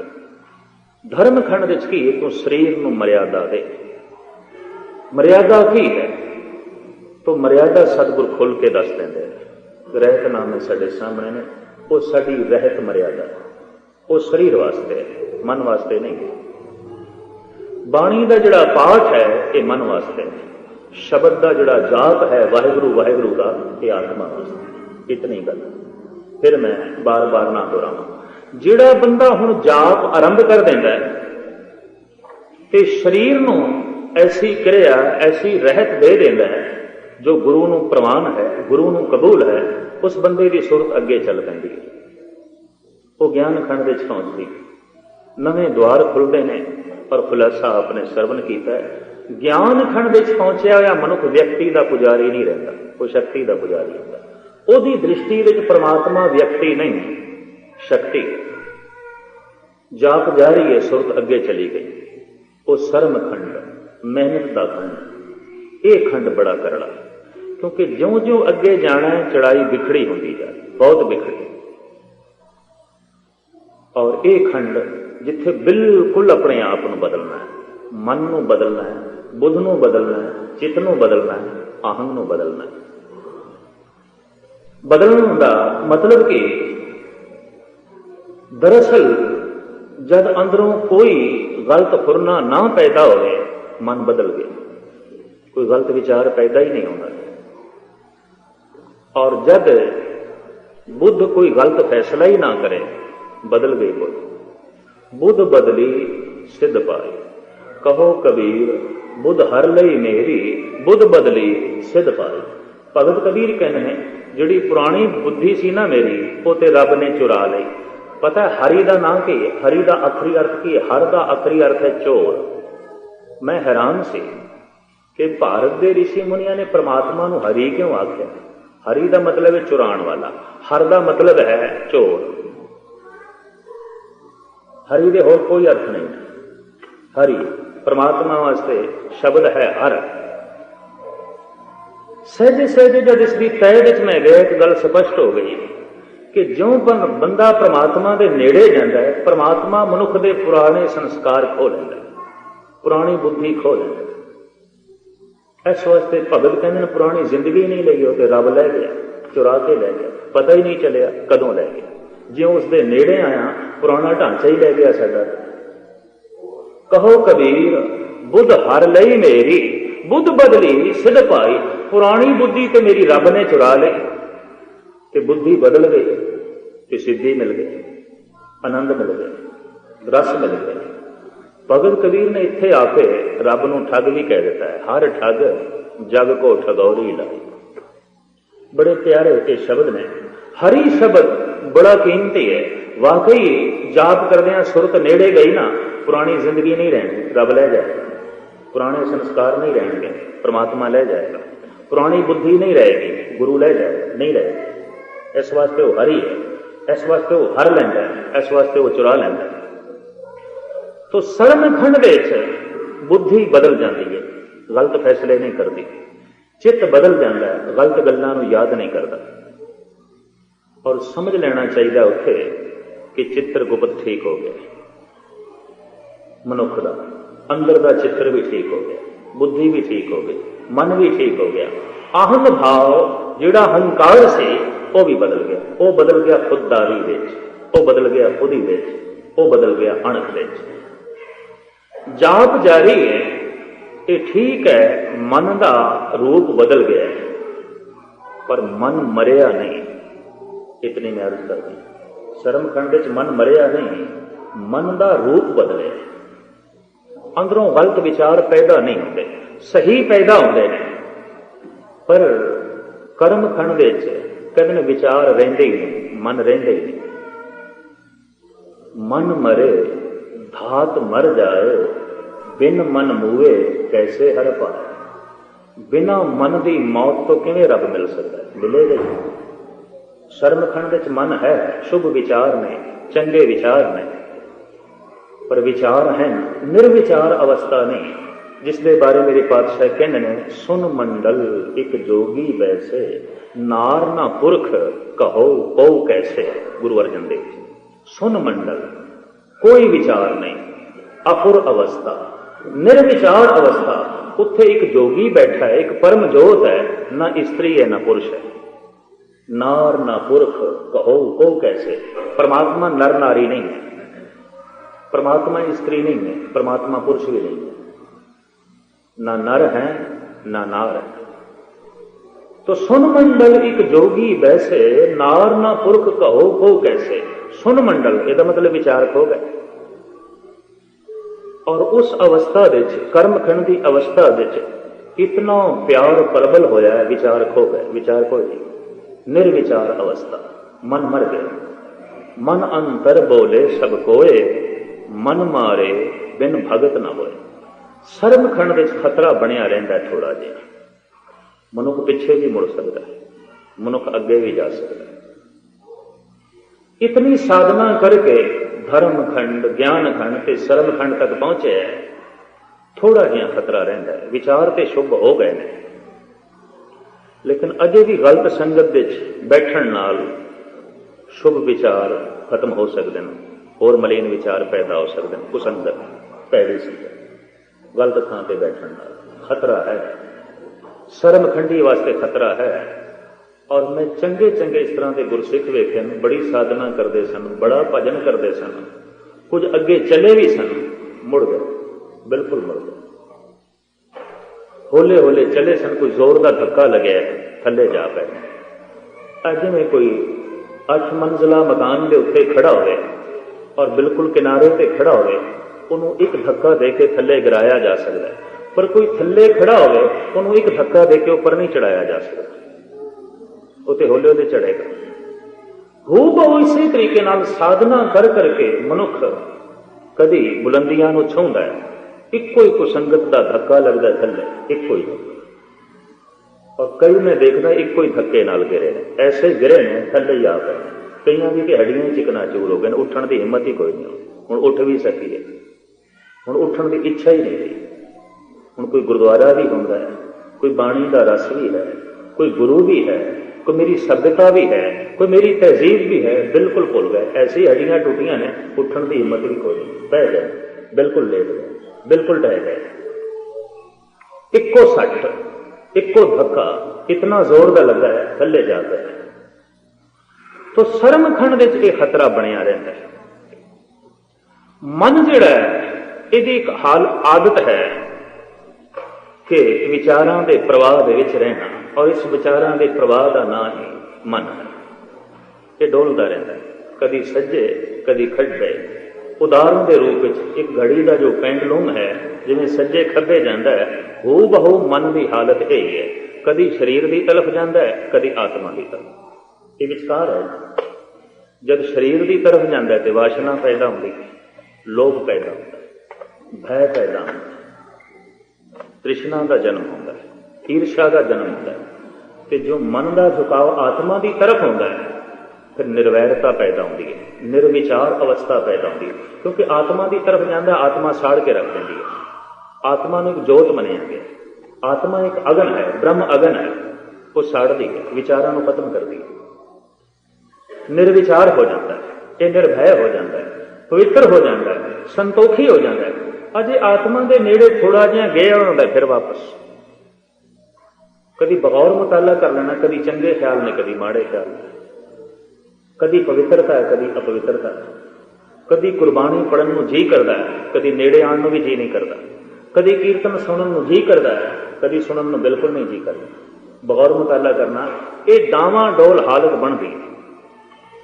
धर्म खंड विच की तू शरीर नूं मर्यादा दे। मर्यादा की है? तो मर्यादा सतगुर खुल के दस देंदे। रहतनामे साडे सामने ने, वो साडी रहत मर्यादा, वो शरीर वास्ते है, मन वास्ते नहीं। बाणी का जिहड़ा पाठ है ये मन वास्ते है, शब्द का जिहड़ा जाप है वाहिगुरू वाहिगुरू का, ये आत्मा वास्ते। इतनी गल फिर मैं बार बार ना दोहरावां। जिहड़ा बंदा हुण जाप आरंभ कर देंदा है ते शरीर नूं ऐसी क्रिया, ऐसी रहत दे देंदा है जो गुरु नूं प्रवान है, गुरु नूं कबूल है, उस बंदे की सुरत अगे चल पैंदी है। वो ज्ञान खंड विच पहुंचदी, नवे द्वार खुलते हैं। पर खुलासा आपने सरवण किया है, ज्ञान खंड विच पहुंचया होया मनुख व्यक्ति का पुजारी नहीं रहता, वो शक्ति का पुजारी होता। ओदी दृष्टि विच परमात्मा व्यक्ति नहीं, शक्ति। जाप जारी है, सुरत अगे चली गई। वो सरम खंड, मेहनत का खंड, ये खंड बड़ा करड़ा, क्योंकि ज्यों ज्यों अगे जाना है चढ़ाई बिखड़ी होती जाए, बहुत बिखड़ी। और ये खंड जिथे बिल्कुल अपने आप को बदलना है, मन को बदलना है, बुद्ध को बदलना है, चित्त को बदलना है, आहंग को बदलना है। बदलने का मतलब कि दरअसल जब अंदरों कोई गलत फुरना ना पैदा होवे, मन बदल गया, कोई गलत विचार पैदा ही नहीं होता। और जब बुद्ध कोई गलत फैसला ही ना करे, बदल गई बुद्ध। बुद्ध बदली सिद्ध पाई, कहो कबीर बुद्ध हर लई मेरी, बुद्ध बदली सिद्ध पाई। भगत कबीर कहने हैं जिहड़ी पुरानी बुद्धि सी ना मेरी, वो ते रब ने चुरा लई। पता है हरि का नाम की है? हरि का आखिरी अर्थ की है? हर का आखिरी अर्थ है चोर। मैं हैरान सी कि भारत के ऋषि मुनिया ने परमात्मा नूं हरि क्यों आख्या? हरि का मतलब है चुराण वाला, हर का मतलब है चोर। हरि दे होर कोई अर्थ नहीं। हरि परमात्मा वास्ते शब्द है हर। सहजे सहजे जब इसकी तय विच मैं गया, एक गल स्पष्ट हो गई कि ज्यों बंदा परमात्मा के नेड़े जाता है, परमात्मा मनुख के पुराने संस्कार खो लेंदा, पुरानी बुद्धि खो लेंदा। इस वास्ते भगत कहते हैं पुरानी जिंदगी नहीं लई, तो रब लै गया, चुरा के लै गया, पता ही नहीं चलिया कदों लै गया। ज्यों उसके नेड़े आया पुराना ढांचा ही लै गया साडा। कहो कबीर बुद्ध हर लई मेरी, बुद्ध बदली सिद्ध पाई। पुरानी बुद्धि तो मेरी रब ने चुरा ली, ते बुद्धि बदल गई, ते सिद्धि मिल गई, आनंद मिल गया, रस मिल गया। भगत कबीर ने इत्थे आके रब नूं ठग भी कह दिता है, हर ठग जग को ठगौरी लाई। बड़े प्यारे ये शब्द ने। हरि शब्द बड़ा कीमती है। वाकई जाप करदे सुरत नेड़े गई ना, पुरानी जिंदगी नहीं रहनी, रब लै जाएगा। पुराने संस्कार नहीं रहेंगे, परमात्मा ले जाएगा। पुरानी बुद्धि नहीं रहेगी, गुरु ले जाएगा, नहीं रहेगी। इस वास्ते वो हरि है, इस वास्ते वो हर लैंदा है, इस वास्ते वो चुरा लैंदा है। तो सरम खंड विच बुद्धि बदल जाती है, गलत फैसले नहीं करती। चित्त बदल जाता है, गलत गल्लां नूं याद नहीं करता। और समझ लेना चाहिए उत्थे कि चित्र गुप्त ठीक हो गया, मनुख का अंदर का चित्र भी ठीक हो गया, बुद्धि भी ठीक हो गई, मन भी ठीक हो गया। आहंग भाव जिहड़ा हंकार से वो भी बदल गया। वो बदल गया खुददारी विच, वो बदल गया खुदी विच, वो बदल गया अणख विच। जाप जारी है, ये ठीक है, मन का रूप बदल गया है, पर मन मरिया नहीं। इतनी मैं अर्ज कर दी। शर्म खंड च मन मरिया नहीं, मन का रूप बदले, अंदरों गलत विचार पैदा नहीं होते, सही पैदा होते हैं। पर कर्म खंड कदे विचार रहिंदे ही नहीं, मन रहिंदे ही नहीं। मन मरे धात मर जाए, बिन मन मूए कैसे हर पाए। बिना मन की मौत तो किवें रब मिल सकता है, मिलेगा ही। शर्मखंड विच मन है, शुभ विचार ने, चंगे विचार ने, पर विचार है निर्विचार अवस्था नहीं, जिसके बारे मेरे पातशाह कहने ने, सुन मंडल एक जोगी वैसे, नार ना पुरख कहो पौ कैसे। गुरु अर्जन देव जी, सुन मंडल, कोई विचार नहीं, अपुर अवस्था, निर्विचार अवस्था। उत्थे एक जोगी बैठा है, एक परम जोत है, ना स्त्री है ना पुरुष है। नार ना पुरख कहो को कैसे। परमात्मा नर नारी नहीं है, परमात्मा स्त्री नहीं है, परमात्मा पुरुष भी नहीं है, ना नर है ना नार है। तो सुन मंडल एक जोगी वैसे, नार ना पुरख कहो को कैसे। सुन मंडल ਇਹਦਾ मतलब विचार खो गए। और उस अवस्था कर्मखंड की अवस्था इतना प्यार प्रबल होया है, विचार खो गए, विचार कोई नहीं, निर्विचार अवस्था। मन मर गया, मन अंतर बोले सब कोए, मन मारे बिन भगत ना होए। शर्मखंड विच खतरा बनया रहिंदा है थोड़ा जिहा। मनुख पिछे भी मुड़ सकता है, मनुख अगे भी जा सकता है। इतनी साधना करके धर्म खंड, ज्ञान खंड ते शर्म खंड तक पहुंचे है, थोड़ा जिहा खतरा रहिंदा है। विचार ते शुभ हो गए ने, लेकिन अजे भी गलत संगत विच बैठण नाल शुभ विचार खत्म हो सकते हैं, और मलीन विचार पैदा हो सकते हैं। कुसंगत, पैड़ी संगत, गलत थां ते बैठण नाल खतरा है, शर्मखंडी वास्ते खतरा है। और मैं चंगे चंगे इस तरह के गुरसिख वेखे, बड़ी साधना करते सन, बड़ा भजन करते सन, कुछ अगे चले भी सन, मुड़ गए, बिल्कुल मुड़ गए। होले होले चले सन, कोई जोर का धक्का लगे, थले जा पे। जिवें कोई 8 मंजिला मकान के उत्ते खड़ा होवे और बिल्कुल किनारे पे खड़ा होवे, उन्होंने एक धक्का दे के थले गिराया जा सकता है, पर कोई थले खड़ा होवे, उन्होंने एक धक्का दे के ऊपर नहीं चढ़ाया जा सकता, उते होले होले चढ़ेगा। हूबहू इसी तरीके नाल साधना कर करके मनुख कदी बुलंदियां नूं छूंदा है, इक्को ही कुसंगत का धक्का लगता थले, इक्को ही। और कई मैं देखदा इक्को ही धक्के नाल गिरे ने, ऐसे गिरे ने थले ही आ गए। कईयां दी हड्डियां चिकनाचूर हो गए, उठण की हिम्मत ही कोई नहीं, हुण उठ भी सकी है, हुण उठण की इच्छा ही नहीं रही। हुण कोई गुरुद्वारा भी हुंदा है, कोई बाणी का रस भी है, कोई गुरु भी है, कोई मेरी सभ्यता भी है, कोई मेरी तहजीब भी है, बिल्कुल भुल गए। ऐसी हड्डियां टूटियां ने, उठण की हिम्मत भी कोई नहीं, बह गए, बिल्कुल लेट गए, बिल्कुल ढह गए। इक्को सट, इक्को धक्का, इतना जोर का लगा है, थले जा गए। तो शर्मखंड विच यह खतरा बनया रहता है। मन जिहड़ा है, इहदी एक हाल आदत है कि विचारां दे प्रवाह दे विच रहना, और इस विचारां दे प्रवाह का नाम ही मन है। ये डोलता रहता है, कदी सज्जे कदी खब्बे। उदाहरण के रूप में एक घड़ी का जो पेंडलुम है, जिवें सज्जे खब्बे जाता है, हूबहू मन की हालत यही है, कदी शरीर की तरफ जाता है, कदी आत्मा की तरफ। ये विचकार है। जब शरीर की तरफ जाता है तो वासना पैदा होती, लोभ पैदा होता, भय पैदा होता, तृष्णा का जन्म होता है, ईर्ष्या का जन्म होता है। तो जो मन का झुकाव आत्मा की तरफ होता है, फिर निर्वैरता पैदा होती है, निर्विचार अवस्था पैदा होती है। क्योंकि आत्मा की तरफ जाता, आत्मा साड़ के रख देती है। आत्मा ने एक जोत मनिया गया, आत्मा एक अगन है, ब्रह्म अगन है, वो साड़ दी है, विचारों को खत्म कर दी, निर्विचार हो जाता है, ये निर्भय हो जाता है, पवित्र हो जाता है, संतोखी हो जाता है। अजे आत्मा के नेड़े थोड़ा जिहा गया होता है, फिर वापस कभी बगौर मुताला कर लेना, कभी चंगे ख्याल ने, कभी माड़े ख्याल, कभी पवित्रता है, कभी अपवित्रता है, कभी कुर्बानी पढ़न नूं जी करता है, कभी नेड़े आने नूं भी जी नहीं करता, कभी कीर्तन सुनन नूं जी करता है, कभी सुनन नूं बिल्कुल नहीं जी करता। बगौर मुताला करना, ये डावां डोल हालत बन गई,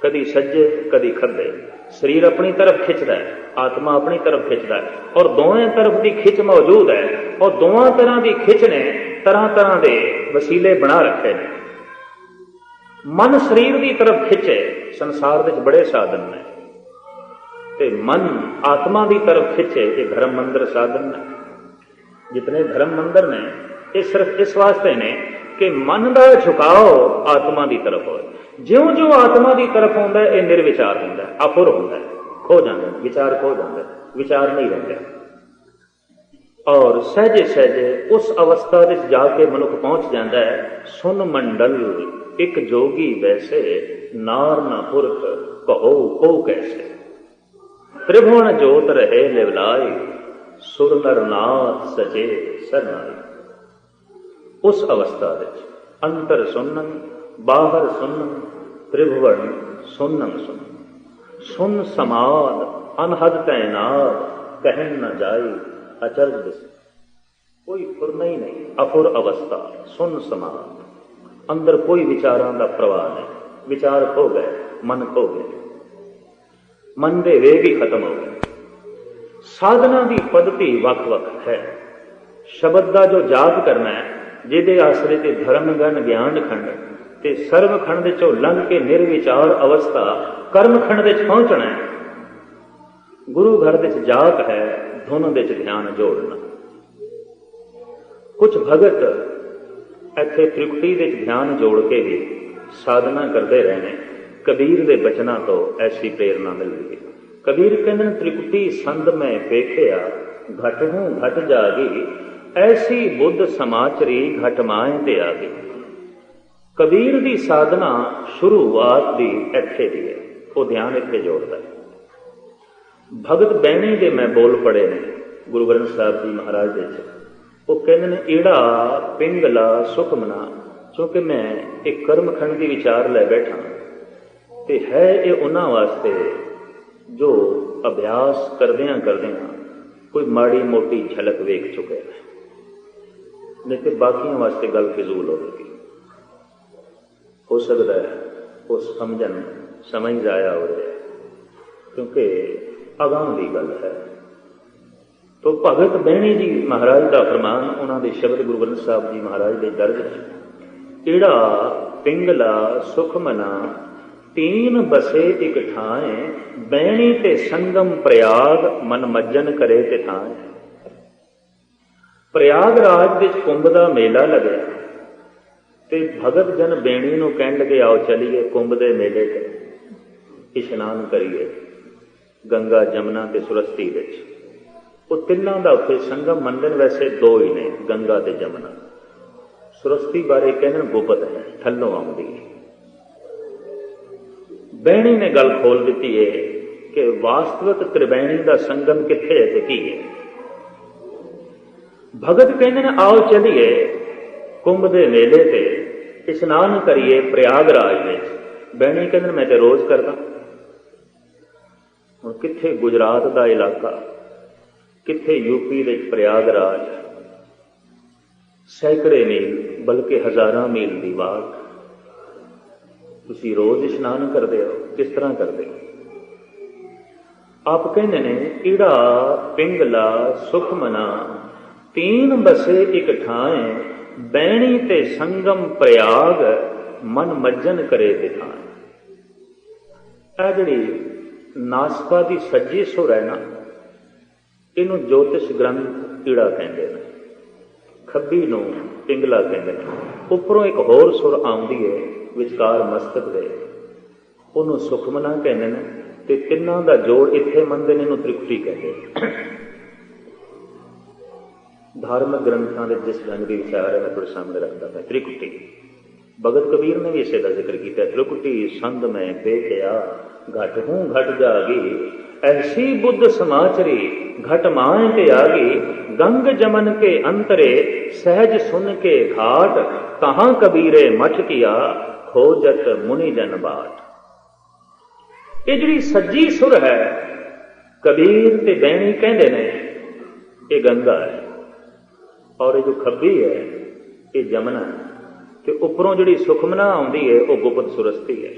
कभी सज्जे कभी खब्बे। शरीर अपनी तरफ खिंचता है, आत्मा अपनी तरफ खिंचता है, और दोवें तरफ की खिंच मौजूद है। और दोवां तरह की खिंच ने तरह तरह के वसीले बना रखे हैं। मन शरीर की तरफ खिंचे, संसार के बड़े साधन ने, ते मन आत्मा की तरफ खिंचे, ये धर्म मंदिर साधन ने। जितने धर्म मंदिर ने ये सिर्फ इस वास्ते ने कि मन का झुकाव आत्मा की तरफ हो। ज्यों ज्यों आत्मा की तरफ होंदा है, यह निर्विचार होंदा है, अपुर होंदा है, खो जाता है, विचार खो जाता है, विचार नहीं रहता। और सहजे सहजे उस अवस्था में जाके मनुख पहुंच जाता है, सुन मंडल एक जोगी वैसे, नार न पुरख कहो को कैसे। त्रिभुवन जोत रहे लिवलाए, सुर नर नाथ सचे सरनाई। उस अवस्था अंतर सुनन बाहर सुनन, त्रिभुवन सुनन सुन। सुन समाद अनहद तैनाद, कहन न जाए अचरज दिस। कोई फुरना ही नहीं, अफुर अवस्था, सुन समाद, अंदर कोई विचारों का प्रवाह नहीं। विचार खो गए, मन खो गए, मन के वेग ही खत्म हो गए। साधना की पद्धति वख-वख है। शब्द का जो जाप करना है, जिहदे आसरे ते धर्म गण ज्ञान खंड ते सर्व खंड चो लंघ के निर्विचार अवस्था कर्म खंड विच पहुंचना है। गुरु घर विच जाप है, धुन विच ध्यान जोड़ना। कुछ भगत इत्थे त्रिकुटी विच ध्यान जोड़ के भी साधना करते रहने। कबीर के बचनों तो ऐसी प्रेरणा मिलती है। कबीर कहते त्रिकुटी संद में पेखिया, घट हूं घट जागी, ऐसी बुद्ध समाचरी घट माए ते आ गई। कबीर की साधना शुरुआत की इत्थे दी है, वो ध्यान इत्थे जोड़ता है। भगत बहनी के मैं बोल पढ़े ने गुरु ग्रंथ साहब जी महाराज दे, वो कहते हैं ईड़ा पिंगला सुखमना। क्योंकि मैं एक कर्मखंड की विचार लै बैठा, तो है ये उन्हां वास्ते जो अभ्यास करदियां करदियां कोई माड़ी मोटी झलक वेख चुके हैं, नहीं तो बाकियों वास्ते गल फिजूल होगी। हो सकता है वो समझन समझ जाया हो रहा है, क्योंकि अगां की गल है। तो भगत बहनी जी महाराज का फरमान, उन्होंने शब्द गुरु ग्रंथ साहब जी महाराज के दर्ज है। ईड़ा पिंगला सुखमना, तीन बसे एक ठाए, बैणी ते संगम प्रयाग, मन मज्जन करे ते थाए। प्रयागराज के कुंभ का मेला लगे, ते भगत जन बेणी नूं कहण लगे आओ चलीए कुंभ के मेले ते इशनान करिए गंगा जमुना ते सुरस्ती विच। वो तिन्हां दा उत्थे संगम मंदन वैसे दो ही ने, गंगा ते जमुना। सुरस्ती बारे कहण गुपत है, थल्लों आउंदी है। बैणी ने गल खोल दी है कि वास्तविक त्रिवैणी का संगम कित्थे है ते की है। भगत कहते हैं आओ चलिए कुंभ के मेले से स्नान करिए प्रयागराज में। बैणी कहते मैं तो रोज करदा। हुण कित्थे गुजरात का इलाका, कित्थे यूपी दे प्रयागराज, सैकड़े मील बल्कि हज़ारां मील की वाट। तुसी रोज स्नान करते हो, किस तरह करते हो? आप कहते ने ईड़ा पिंगला सुखमना, तीन बसे एक ठाए, बैणी ते संगम प्रयाग, मन मज्जन करे ते थाए। आ जिहड़ी नासपा की सज्जी सुर है ना, इनू ज्योतिष ग्रंथ ईड़ा कहते हैं, खब्बी नूं पिंगला कहते हैं। उपरों एक होर सुर आउंदी है विचकार मस्तक दे, उन्होंने सुखमना कहते हैं, ते तिन्हां दा जोड़ इत्थे मंनदे ने, इहनूं त्रिकुटी कहते हैं। धार्मिक ग्रंथों के जिस ढंग की विचार है मैं थोड़े सामने रखता था। त्रिकुटी भगत कबीर ने भी इसे का जिक्र किया। त्रिकुटी संद में पेखिया, घट हूं घट जागी, ऐसी बुद्ध समाचरी घट माए ते आगी। गंग जमन के अंतरे सहज सुन के घाट, कहां कबीरे मठ किया, खोजत मुनि जन बाट। ये जी सज्जी सुर है कबीर ते बैणी कहते ने, ये गंगा है, और ये जो खब्बी है ये जमुना है, ते उपरों जी सुखमना आउंदी है वो गुप्त सुरस्ती है।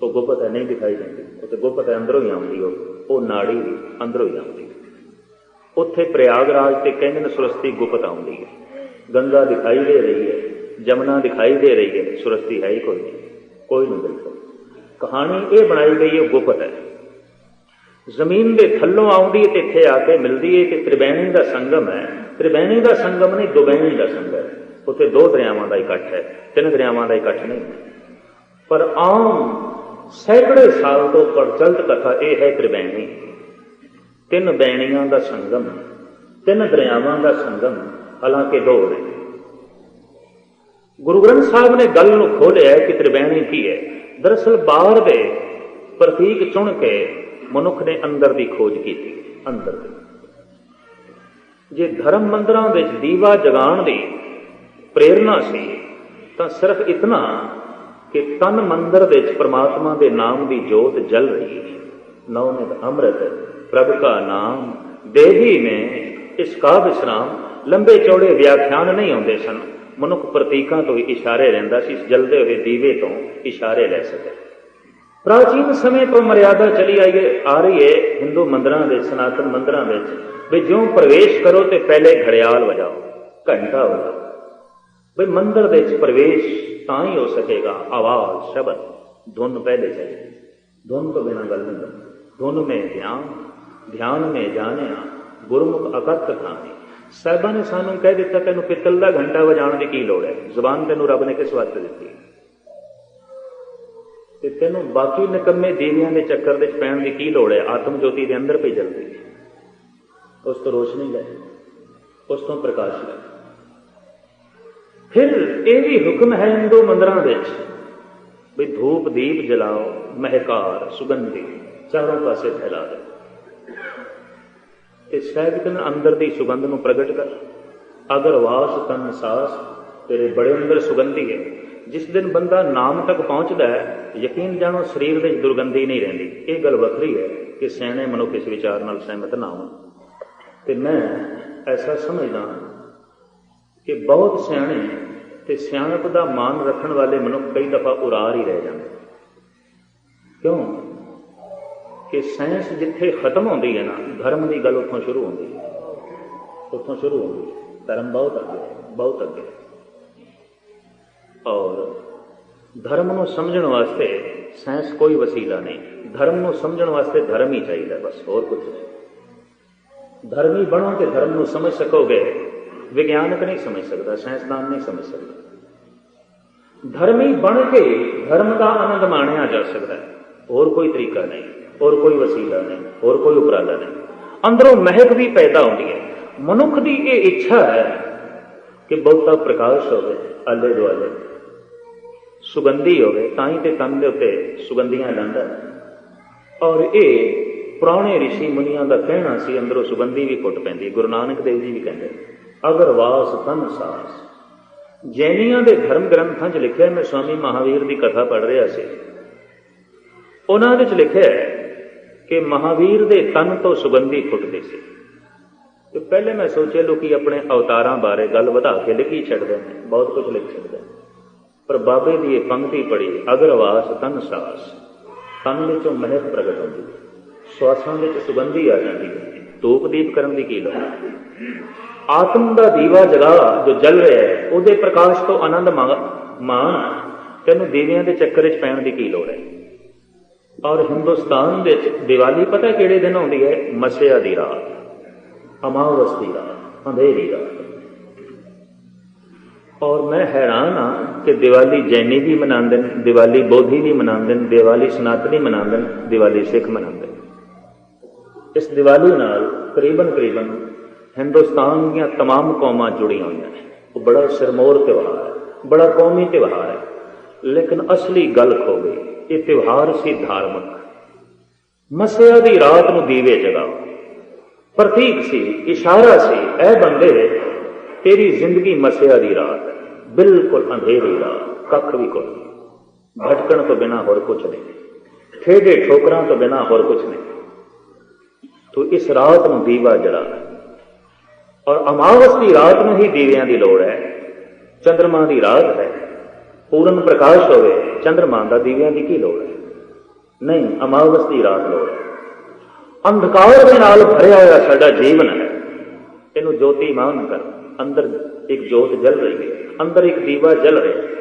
ਉਹ ਗੁਪਤ ਹੈ, ਨਹੀਂ ਦਿਖਾਈ ਦਿੰਦੀ। ਉੱਥੇ ਗੁਪਤ ਹੈ, ਅੰਦਰੋਂ ਹੀ ਆਉਂਦੀ। ਉਹ ਨਾੜੀ ਅੰਦਰੋਂ ਹੀ ਆਉਂਦੀ। ਉੱਥੇ ਪ੍ਰਯਾਗਰਾਜ ਤੇ ਕਹਿੰਦੇ ਨੇ ਸੁਰਸਤੀ ਗੁਪਤ ਆਉਂਦੀ ਹੈ। ਗੰਗਾ ਦਿਖਾਈ ਦੇ ਰਹੀ ਹੈ, ਜਮਨਾ ਦਿਖਾਈ ਦੇ ਰਹੀ ਹੈ, ਸੁਰਸਤੀ ਹੈ ਹੀ ਕੋਈ ਨਹੀਂ, ਕੋਈ ਨਹੀਂ ਬਿਲਕੁਲ। ਕਹਾਣੀ ਇਹ ਬਣਾਈ ਗਈ ਹੈ ਗੁਪਤ ਹੈ। ਜ਼ਮੀਨ ਦੇ ਥੱਲੋਂ ਆਉਂਦੀ ਹੈ ਤੇ ਇੱਥੇ ਆ ਕੇ ਮਿਲਦੀ ਹੈ ਕਿ ਤ੍ਰਿਵੈਣੀ ਦਾ ਸੰਗਮ ਹੈ। ਤ੍ਰਿਵੈਣੀ ਦਾ ਸੰਗਮ ਨਹੀਂ, ਦੁਬੈਣੀ ਦਾ ਸੰਗਮ ਹੈ। ਉੱਥੇ ਦੋ ਦਰਿਆਵਾਂ ਦਾ ਇਕੱਠ ਹੈ, ਤਿੰਨ ਦਰਿਆਵਾਂ ਦਾ ਇਕੱਠ ਨਹੀਂ। ਪਰ ਆਮ ਸੈਂਕੜੇ ਸਾਲ ਤੋਂ ਪ੍ਰਚਲਿਤ ਕਥਾ ਇਹ ਹੈ ਤ੍ਰਿਵੈਣੀ, ਤਿੰਨ ਬੈਣੀਆਂ ਦਾ ਸੰਗਮ, ਤਿੰਨ ਦਰਿਆਵਾਂ ਦਾ ਸੰਗਮ, ਹਾਲਾਂਕਿ ਦੋ ਨੇ। ਗੁਰੂ ਗ੍ਰੰਥ ਸਾਹਿਬ ਨੇ ਗੱਲ ਨੂੰ ਖੋਲ੍ਹਿਆ ਕਿ ਤ੍ਰਿਵੈਣੀ ਕੀ ਹੈ। ਦਰਅਸਲ ਬਾਹਰ ਦੇ ਪ੍ਰਤੀਕ ਚੁਣ ਕੇ ਮਨੁੱਖ ਨੇ ਅੰਦਰ ਦੀ ਖੋਜ ਕੀਤੀ। ਅੰਦਰ ਦੀ ਜੇ ਧਰਮ ਮੰਦਰਾਂ ਵਿੱਚ ਦੀਵਾ ਜਗਾਉਣ ਦੀ ਪ੍ਰੇਰਨਾ ਸੀ ਤਾਂ ਸਿਰਫ ਇਤਨਾ ਕਿ ਤਨ ਮੰਦਰ ਵਿੱਚ ਪ੍ਰਮਾਤਮਾ ਦੇ ਨਾਮ ਦੀ ਜੋਤ ਜਲ ਰਹੀ ਹੈ। ਨੌਨਿਤ ਅੰਮ੍ਰਿਤ ਪ੍ਰਭ ਕਾ ਨਾਮ ਦੇਹੀ में इसका विश्राम। ਲੰਬੇ ਚੌੜੇ ਵਿਆਖਿਆਨ ਨਹੀਂ ਆਉਂਦੇ ਸਨ। ਮਨੁੱਖ ਪ੍ਰਤੀਕਾਂ ਤੋਂ ਹੀ ਇਸ਼ਾਰੇ ਲੈਂਦਾ ਸੀ, ਇਸ ਜਲਦੇ ਹੋਏ ਦੀਵੇ ਤੋਂ ਇਸ਼ਾਰੇ ਲੈ ਸਕੇ। ਪ੍ਰਾਚੀਨ ਸਮੇਂ ਤੋਂ ਮਰਿਆਦਾ ਚਲੀ ਆ ਰਹੀ ਹੈ ਹਿੰਦੂ ਮੰਦਰਾਂ ਵਿੱਚ, ਸਨਾਤਨ ਮੰਦਰਾਂ ਵਿੱਚ, ਵੀ ਜਿਉਂ ਪ੍ਰਵੇਸ਼ ਕਰੋ ਤੇ ਪਹਿਲੇ ਘੜਿਆਲ ਵਜਾਓ, ਘੰਟਾ ਵਜਾਓ। ਵੀ ਮੰਦਰ ਦੇ ਵਿੱਚ ਪ੍ਰਵੇਸ਼ ਤਾਂ ਹੀ ਹੋ ਸਕੇਗਾ। ਆਵਾਜ਼, ਸ਼ਬਦ, ਧੁਨ ਪਹਿਲੇ ਚਾਹੀਦੀ। ਧੁਨ ਤੋਂ ਬਿਨਾਂ ਗੱਲ ਨਹੀਂ ਬਣਦੀ। ਧੁਨ ਮੇਂ ਧਿਆਨ, ਧਿਆਨ ਮੇਂ ਜਾਣਿਆ, ਗੁਰਮੁਖ ਅਕਥ ਖਾਣੇ। ਸਾਹਿਬਾਂ ਨੇ ਸਾਨੂੰ ਕਹਿ ਦਿੱਤਾ ਤੈਨੂੰ ਪਿੱਤਲ ਦਾ ਘੰਟਾ ਵਜਾਉਣ ਦੀ ਕੀ ਲੋੜ ਹੈ। ਜ਼ੁਬਾਨ ਤੈਨੂੰ ਰੱਬ ਨੇ ਕਿਸ ਵਾਸਤੇ ਦਿੱਤੀ ਤੇ ਤੈਨੂੰ ਬਾਕੀ ਨਿਕੰਮੇ ਦੀਵਿਆਂ ਦੇ ਚੱਕਰ ਵਿੱਚ ਪੈਣ ਦੀ ਕੀ ਲੋੜ ਹੈ। ਆਤਮ ਜੋਤੀ ਦੇ ਅੰਦਰ ਪਈ ਜਲਦੀ, ਉਸ ਤੋਂ ਰੋਸ਼ਨੀ ਲੈ, ਉਸ ਤੋਂ ਪ੍ਰਕਾਸ਼ ਲੈ। ਫਿਰ ਇਹ ਵੀ ਹੁਕਮ ਹੈ ਹਿੰਦੂ ਮੰਦਰਾਂ ਵਿੱਚ ਵੀ ਧੂਪ ਦੀਪ ਜਲਾਓ, ਮਹਿਕਾਰ ਸੁਗੰਧੀ ਚਾਰੋਂ ਪਾਸੇ ਫੈਲਾ ਦਿਓ ਤੇ ਸਹਿਜ ਦਿਨ ਅੰਦਰ ਦੀ ਸੁਗੰਧ ਨੂੰ ਪ੍ਰਗਟ ਕਰ। ਅਗਰ ਵਾਸ ਤਨ ਸਾਸ, ਤੇਰੇ ਬੜੇ ਅੰਦਰ ਸੁਗੰਧੀ ਹੈ। ਜਿਸ ਦਿਨ ਬੰਦਾ ਨਾਮ ਤੱਕ ਪਹੁੰਚਦਾ ਹੈ, ਯਕੀਨ ਜਾਣੋ ਸਰੀਰ ਵਿੱਚ ਦੁਰਗੰਧੀ ਨਹੀਂ ਰਹਿੰਦੀ। ਇਹ ਗੱਲ ਵੱਖਰੀ ਹੈ ਕਿ ਸਿਆਣੇ ਮਨੁੱਖ ਇਸ ਵਿਚਾਰ ਨਾਲ ਸਹਿਮਤ ਨਾ ਹੋਣ। ਤੇ ਮੈਂ ਐਸਾ ਸਮਝਦਾ ਕਿ ਬਹੁਤ ਸਿਆਣੇ ਤੇ ਸਿਆਣਪ ਦਾ ਮਾਨ ਰੱਖਣ ਵਾਲੇ ਮਨੁੱਖ ਕਈ ਦਫਾ ਉਰਾਰ ਹੀ ਰਹਿ ਜਾਂਦੇ। ਕਿਉਂ ਕਿ ਸਾਇੰਸ ਜਿੱਥੇ ਖਤਮ ਹੁੰਦੀ ਹੈ ਨਾ, ਧਰਮ ਦੀ ਗੱਲ ਉੱਥੋਂ ਸ਼ੁਰੂ ਹੁੰਦੀ ਹੈ। ਉੱਥੋਂ ਸ਼ੁਰੂ ਹੁੰਦੀ ਹੈ। ਧਰਮ ਬਹੁਤ ਅੱਗੇ, ਬਹੁਤ ਅੱਗੇ। ਔਰ ਧਰਮ ਨੂੰ ਸਮਝਣ ਵਾਸਤੇ ਸਾਇੰਸ ਕੋਈ ਵਸੀਲਾ ਨਹੀਂ। ਧਰਮ ਨੂੰ ਸਮਝਣ ਵਾਸਤੇ ਧਰਮ ਹੀ ਚਾਹੀਦਾ, ਬਸ, ਹੋਰ ਕੁਝ ਨਹੀਂ। ਧਰਮੀ ਬਣੋ ਕਿ ਧਰਮ ਨੂੰ ਸਮਝ ਸਕੋਗੇ। ਵਿਗਿਆਨਕ ਨਹੀਂ ਸਮਝ ਸਕਦਾ, ਸਾਇੰਸਦਾਨ ਨਹੀਂ ਸਮਝ ਸਕਦਾ। ਧਰਮੀ ਬਣ ਕੇ ਧਰਮ ਦਾ ਆਨੰਦ ਮਾਣਿਆ ਜਾ ਸਕਦਾ ਹੈ। ਹੋਰ ਕੋਈ ਤਰੀਕਾ ਨਹੀਂ, ਹੋਰ ਕੋਈ ਵਸੀਲਾ ਨਹੀਂ, ਹੋਰ ਕੋਈ ਉਪਰਾਲਾ ਨਹੀਂ। ਅੰਦਰੋਂ ਮਹਿਕ ਵੀ ਪੈਦਾ ਹੁੰਦੀ ਹੈ। ਮਨੁੱਖ ਦੀ ਇਹ ਇੱਛਾ ਹੈ ਕਿ ਬਹੁਤਾ ਪ੍ਰਕਾਸ਼ ਹੋਵੇ, ਆਲੇ ਦੁਆਲੇ ਸੁਗੰਧੀ ਹੋਵੇ, ਤਾਂ ਹੀ ਤੇ ਤਨ ਦੇ ਉੱਤੇ ਸੁਗੰਧੀਆਂ ਲਾਉਂਦਾ। ਔਰ ਇਹ ਪੁਰਾਣੇ ਰਿਸ਼ੀ ਮੁਨੀਆਂ ਦਾ ਕਹਿਣਾ ਸੀ, ਅੰਦਰੋਂ ਸੁਗੰਧੀ ਵੀ ਫੁੱਟ ਪੈਂਦੀ। ਗੁਰੂ ਨਾਨਕ ਦੇਵ ਜੀ ਵੀ ਕਹਿੰਦੇ ਅਗਰ ਵਾਸ ਤਨ ਸਾਸ। ਜੈਨੀਆਂ ਦੇ ਧਰਮ ਗ੍ਰੰਥਾਂ 'ਚ ਲਿਖਿਆ, ਮੈਂ ਸਵਾਮੀ ਮਹਾਵੀਰ ਦੀ ਕਥਾ ਪੜ੍ਹ ਰਿਹਾ ਸੀ, ਉਹਨਾਂ ਵਿੱਚ ਲਿਖਿਆ ਕਿ ਮਹਾਵੀਰ ਦੇ ਤਨ ਤੋਂ ਸੁਗੰਧੀ ਫੁੱਟਦੀ ਸੀ। ਤੇ ਪਹਿਲੇ ਮੈਂ ਸੋਚਿਆ ਲੋਕੀ ਆਪਣੇ ਅਵਤਾਰਾਂ ਬਾਰੇ ਗੱਲ ਵਧਾ ਕੇ ਲਿਖੀ ਛੱਡਦੇ ਨੇ, ਬਹੁਤ ਕੁਝ ਲਿਖ ਛੱਡਦੇ ਨੇ। ਪਰ ਬਾਬੇ ਦੀ ਇਹ ਪੰਕਤੀ ਪੜ੍ਹੀ, ਅਗਰ ਵਾਸ ਤਨ ਸਾਸ। ਤਨ ਵਿੱਚੋਂ ਮਹਿਕ ਪ੍ਰਗਟ ਹੁੰਦੀ, ਸਵਾਸਾਂ ਵਿੱਚ ਸੁਗੰਧੀ ਆ ਜਾਂਦੀ ਹੈ। ਧੂਪ ਦੀਪ ਕਰਨ ਦੀ ਕੀ ਲੋੜ। ਆਤਮ ਦਾ ਦੀਵਾ ਜਗਾ ਜੋ ਜਲ ਰਿਹਾ ਹੈ, ਉਹਦੇ ਪ੍ਰਕਾਸ਼ ਤੋਂ ਆਨੰਦ ਮਾਣ। ਤੈਨੂੰ ਦੀਵਿਆਂ ਦੇ ਚੱਕਰ 'ਚ ਪੈਣ ਦੀ ਕੀ ਲੋੜ ਹੈ। ਔਰ ਹਿੰਦੁਸਤਾਨ ਵਿੱਚ ਦੀਵਾਲੀ ਪਤਾ ਕਿਹੜੇ ਦਿਨ ਆਉਂਦੀ ਹੈ? ਮੱਸਿਆ ਦੀ ਰਾਤ, ਅਮਾਵਸ ਦੀ ਰਾਤ, ਅੰਧੇਰੀ ਰਾਤ। ਔਰ ਮੈਂ ਹੈਰਾਨ ਹਾਂ ਕਿ ਦੀਵਾਲੀ ਜੈਨੀ ਵੀ ਮਨਾਉਂਦੇ ਨੇ, ਦੀਵਾਲੀ ਬੋਧੀ ਵੀ ਮਨਾਉਂਦੇ ਨੇ, ਦੀਵਾਲੀ ਸਨਾਤਨੀ ਮਨਾਉਂਦੇ ਨੇ, ਦੀਵਾਲੀ ਸਿੱਖ ਮਨਾਉਂਦੇ ਨੇ। ਇਸ ਦੀਵਾਲੀ ਨਾਲ ਕਰੀਬਨ ਹਿੰਦੁਸਤਾਨ ਦੀਆਂ ਤਮਾਮ ਕੌਮਾਂ ਜੁੜੀਆਂ ਹੋਈਆਂ ਨੇ। ਉਹ ਬੜਾ ਸਿਰਮੌਰ ਤਿਉਹਾਰ ਹੈ, ਬੜਾ ਕੌਮੀ ਤਿਉਹਾਰ ਹੈ। ਲੇਕਿਨ ਅਸਲੀ ਗੱਲ ਖੋ ਗਈ। ਇਹ ਤਿਉਹਾਰ ਸੀ ਧਾਰਮਿਕ। ਮੱਸਿਆ ਦੀ ਰਾਤ ਨੂੰ ਦੀਵੇ ਜਗਾਓ, ਪ੍ਰਤੀਕ ਸੀ, ਇਸ਼ਾਰਾ ਸੀ, ਐ ਬੰਦੇ ਤੇਰੀ ਜ਼ਿੰਦਗੀ ਮੱਸਿਆ ਦੀ ਰਾਤ ਹੈ, ਬਿਲਕੁਲ ਅੰਧੇਰੀ ਰਾਤ, ਕੱਖ ਵੀ ਕੋਈ ਨਹੀਂ, ਭਟਕਣ ਤੋਂ ਬਿਨਾਂ ਹੋਰ ਕੁਛ ਨਹੀਂ, ਠੇਡੇ ਠੋਕਰਾਂ ਤੋਂ ਬਿਨਾਂ ਹੋਰ ਕੁਛ ਨਹੀਂ। ਤੂੰ ਇਸ ਰਾਤ ਨੂੰ ਦੀਵਾ ਜਲਾ। ਔਰ ਅਮਾਵਸ ਦੀ ਰਾਤ ਨੂੰ ਹੀ ਦੀਵਿਆਂ ਦੀ ਲੋੜ ਹੈ। ਚੰਦਰਮਾ ਦੀ ਰਾਤ ਹੈ, ਪੂਰਨ ਪ੍ਰਕਾਸ਼ ਹੋਵੇ, ਚੰਦਰਮਾ ਦਾ ਦੀਵਿਆਂ ਦੀ ਕੀ ਲੋੜ ਹੈ। नहीं, अमावस की रात लोड़ है। अंधकार के नाल भरिया हुआ साडा जीवन है, इनू ज्योतिमान कर। अंदर एक जोत जल रही है, अंदर एक दीवा जल रहा है।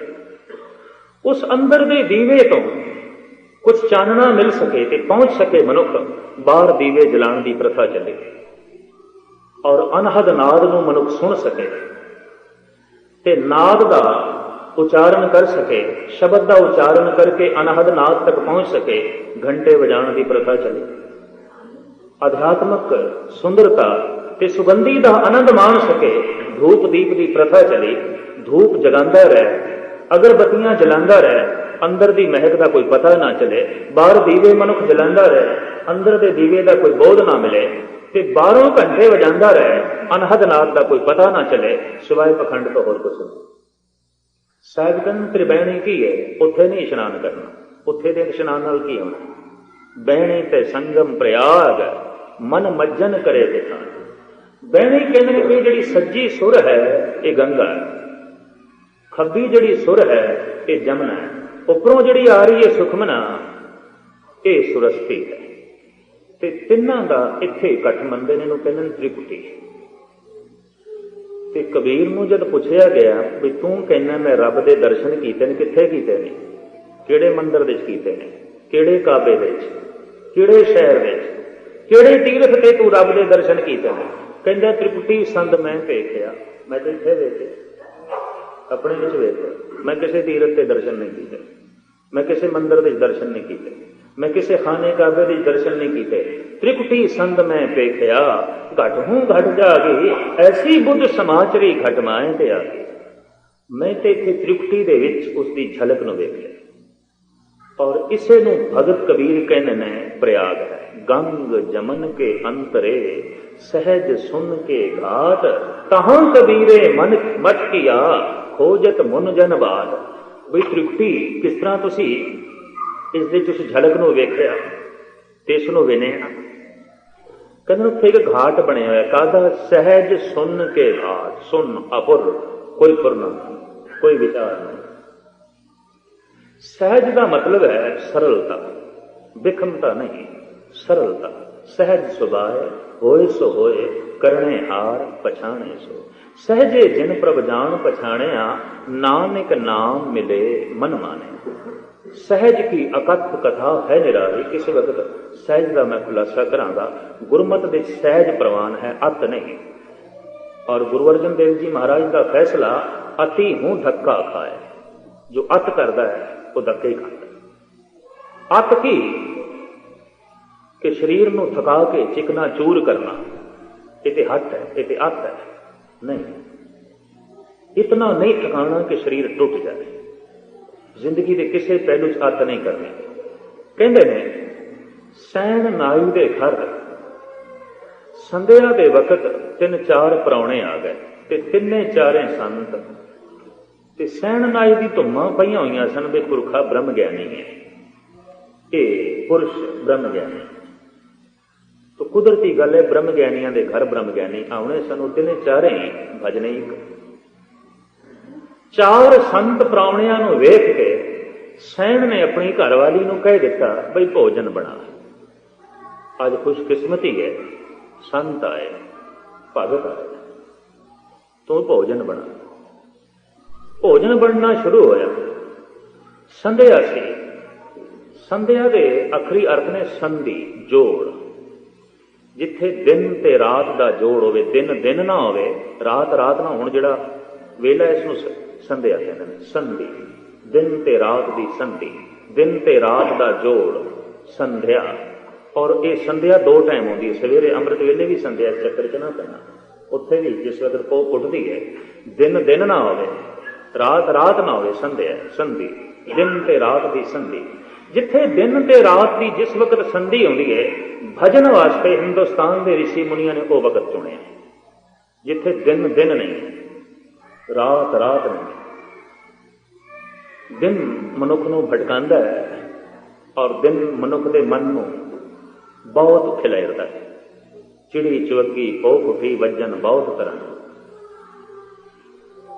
उस अंदर दे दीवे तो कुछ चानना मिल सके ते पहुंच सके मनुख, बाहर दीवे जलाण की प्रथा चले और अनहद नाद नूं मनुख सुन सके ते नाद का उच्चारण कर सके, शब्द का उच्चारण करके अनहद नाद तक पहुंच सके। घंटे बजाण की प्रथा चले, अध्यात्मक सुंदरता ते सुगंधी का आनंद मान सके। धूप दीप की प्रथा चली, धूप जगांदा रहे, अगरबत्तियां जलांदा रहे, अंदर की महक का कोई पता ना चले। बाहर दीवे मनुख जलांदा रहे, अंदर के दीवे का कोई बोध ना मिले, ते बारों घंटे वजांदा रहे, अनहद नाद का कोई पता ना चले, सिवाय पखंड तो होर कुछ नहीं। साहिबगंज त्रिबैणी की है, उत्थे नहीं इशनान करना, उत्थे दे इशनान नाल की होना। बैणी ते संगम प्रयाग मन मज्जन करे दिखा। बैणी कहने की जिहड़ी सज्जी सुर है ये गंगा है, खब्बी जिहड़ी सुर है ये जमुना है, उपरों जिहड़ी आ रही है सुखमना ये सुरस्ती है। ते तिन्हां दा इत्थे इकट्ठ मंदे ने, कहंदे त्रिकुटी। ते कबीर नूं जद पुछया गया भी तू कहना मैं रब दे दर्शन कीते ने, कित्थे कीते ने, किहड़े मंदिर दे कीते ने, किहड़े काबे दे, किहड़े शहर दे, किहड़े तीरथ ते तू रब दे दर्शन कीते ने? कहंदा त्रिकुटी संद मैं वेखिया। मैं तो इत्थे वेखे, अपने विच वेखे, मैं किसी तीरथ के दर्शन नहीं कीते, मैं किसी मंदिर के दर्शन नहीं कीते, मैं किसी खाने काबे के दर्शन नहीं कीते। त्रिकुटी संद मैं वेखिया, घट हूं घट जागे, ऐसी बुद्ध समाचरी घट माए ते आ गई। मैं तो इत्थे त्रिकुटी दे विच उसकी झलक नूं वेखिया। और इसे नूं भगत कबीर कहने ने प्रयाग है। गंग जमन के अंतरे सहज सुन के घाट, तहां कबीरे मन मठ किया खोजत मुन जन बात। बई त्रिकुटी किस तरह तुसी इस दे तुस झलक नूं वेखिया ते इस नूं विनिया। कहंदे उत्थे एक घाट बने होया, कादा सहज सुन के घाट। सुन अपुर, कोई फुरना कोई विचार नहीं। सहज का मतलब है सरलता, विखमता नहीं, सरलता। सहज सुभाए होए सो होए, करने हार पछाणे सो। सहजे जिन प्रभ जान पछाणिया, नानक नाम मिले मन माने। सहज की अकथ कथा है निराली। किस वक्त सहज का मैं खुलासा करांगा। गुरमत दे सहज प्रवान है, अत नहीं। और गुरु अर्जन देव जी महाराज का फैसला अति हूं धक्का खाए। जो अत करता है वो धक्के ही खाता। अत की कि शरीर नूं थका के चिकना चूर करना, ये हट है, ये अत है नहीं। इतना नहीं थकाना कि शरीर टूट जाए। जिंदगी के किसी पहलू च अत नहीं करने। कहते ने सैन नाई दे घर संध्या के वक्त 3-4 प्राहुणे आ गए ते तिन्ने चारे संत ते सैन नाई की धुम्मां पईयां होईयां सन भी पुरखा ब्रह्म ज्ञानी है, ये पुरुष ब्रह्म ज्ञानी। तो कुदरती गल है, ब्रह्म ज्ञानियों के घर ब्रह्म ज्ञानी आने सन। तिने चारे भजने एक 4 संत प्राहुणियां नूं वेख के सैन ने अपनी घरवाली नूं कह दिता बई भोजन बना। अज खुशकिस्मती है, संत आए, भगत आए, तू भोजन बना। भोजन बनना शुरू होया। संध्या सी। संध्या के आखिरी अर्थ ने संधि, जोड़। जिथे दिन ते रात का जोड़ होवे, दिन दिन ना होवे, रात रात ना होण, जिहड़ा वेला इसनूं संध्या कहंदे ने। संधि, दिन ते रात की संधि, दिन ते रात का जोड़, संध्या। और ये संध्या 2 टाइम होती है। सवेरे अमृत वेले भी संध्या चक्कर च ना पैना, उत्थे भी जिस वक्त पो उठती है। दिन दिन ना होवे, रात रात ना होवे, संध्या संधि, दिन ते रात की संधि। जिथे दिन ते रात की जिस वक्त संधि होती है, भजन वास्ते हिंदुस्तान के ऋषि मुनिया ने वो वक्त चुने। जिथे दिन दिन नहीं, रात रात नहीं। दिन मनुख नूं भटकांदा है और दिन मनुख के मन नूं बहुत खिलारदा है। चिड़ी चुवगी ओ उठी वजन बहुत तरह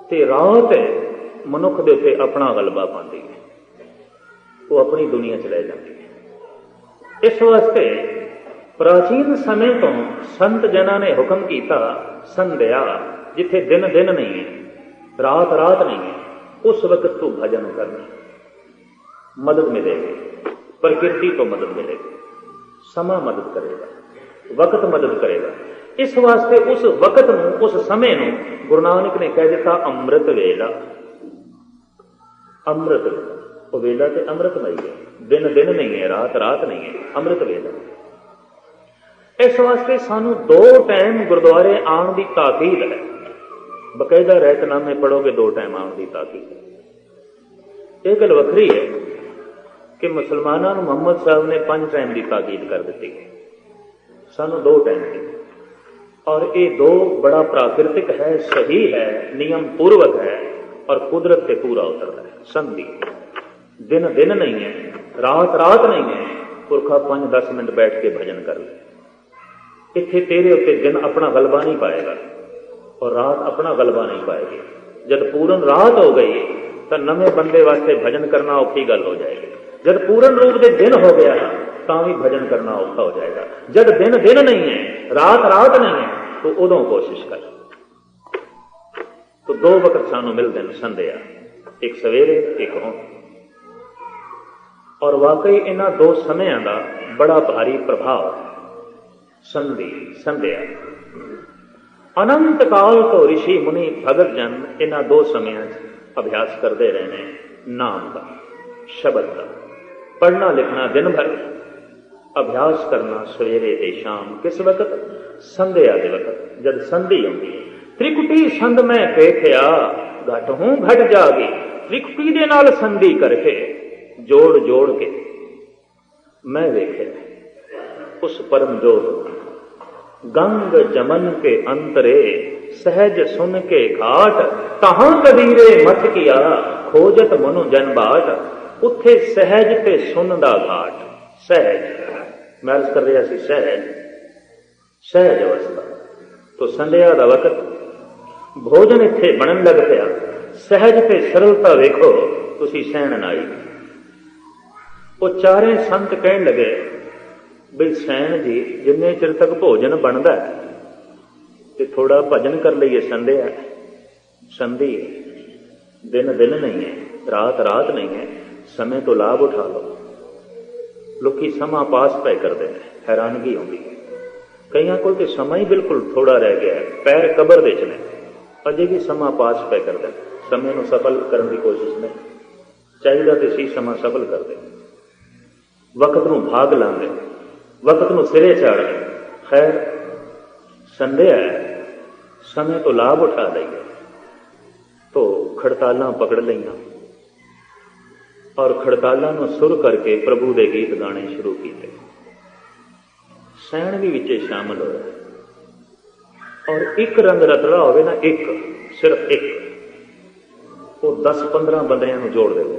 ते रात मनुख के उत्ते अपना गलबा पाती है, वो अपनी दुनिया च रह जाती है। इस वास्ते प्राचीन समय तो संत जना ने हुक्म किया संध्या, जिथे दिन दिन नहीं है, रात रात नहीं है, उस वक्त तू भजन करना, मदद मिलेगी, प्रकृति को मदद मिलेगी, समा मदद करेगा, वक्त मदद करेगा। इस वास्ते उस वक्त नूं, उस समय नूं गुरु नानक ने कह दिता अमृत वेला। अमृत वेला, वो वेला ते अमृतमई है, दिन दिन नहीं है, रात रात नहीं है, अमृत वेला। इस वास्ते सानू 2 टाइम गुरुद्वारे आने की ताकीद है। बकायदा रहतनामे पढ़ोगे 2 टाइम आने की ताकीद है। यह गल वखरी है कि मुसलमानों को मुहम्मद साहब ने 5 टाइम की ताकीद कर दी, सानू 2 टाइम की। और ये 2 बड़ा प्राकृतिक है, सही है, नियम पूर्वक है और कुदरत से पूरा उतरता है। संधि दिन दिन नहीं है, रात रात नहीं है। पुरखा 5-10 मिनट बैठ के भजन कर ले, इत्थे तेरे उत्ते दिन अपना गलबा नहीं पाएगा और रात अपना गलबा नहीं पाएगी। जब पूर्ण रात हो गई तो नवे बंदे वास्ते भजन करना औखी गल हो जाएगी। जब पूर्ण रूप से दिन हो गया तो भी भजन करना औखा हो जाएगा। जब दिन दिन नहीं है, रात रात नहीं है, तो उदों कोशिश कर। तो 2 वक्त सानू मिलते हैं संध्या, एक सवेरे एक हों। और वाकई इन्हां 2 समयां दा बड़ा भारी प्रभाव है। संधि संध्या अनंत काल तो ऋषि मुनि भगत जन इन्हां 2 समयां अभ्यास करते रहने नाम का, शब्द का, पढ़ना लिखना दिन भर, अभ्यास करना सवेरे ते शाम। किस वक्त? संध्या के वक्त, जब संधि आती है। त्रिकुटी संध मैं देखिया घट हूं घट जागी। त्रिकुटी दे नाल संधि करके जोड़ जोड़ के मैं देखे उस परम जोत गंग जमन के अंतरे सहज सुन के घाट। तहां कबीरे मत किया खोजत मनु जन बाट। उत्थे सहज ते सुन दा घाट। सहज मैं अर्ज कर रहा सी, सहज अवस्था। तो संध्या का वक्त भोजन इत्थे बनन लग पिया। सहज ते सरलता वेखो तुसी सहन आई। वो 4 संत कहन लगे बई सैन जी जिन्ने चिर तक भोजन बनता है तो थोड़ा भजन कर लीए। संध्या संधि दिन दिन नहीं है, रात रात नहीं है, समय तो लाभ उठा लो। लोग समा पास पै करते हैं, हैरानगी होती है। कईयां कोल तो समय ही बिल्कुल थोड़ा रह गया है, पैर कबर दे चले, अजे भी समा पास पै करते हैं। समय को सफल करने की कोशिश नहीं चाहिए तो सी समा सफल करते, वक्त को भाग लाते, वक्त को सिरे चाड़। खैर संध्या समय तो लाभ उठा लिया तो खड़तालां पकड़ लिया और खड़तालां नूं सुर करके प्रभु के गीत गाने शुरू किए। सैन भी विचे शामिल होया और एक रंग रतड़ा होवे ना, एक सिर्फ एक, वो 10-15 बंदियां नूं जोड़ देवे।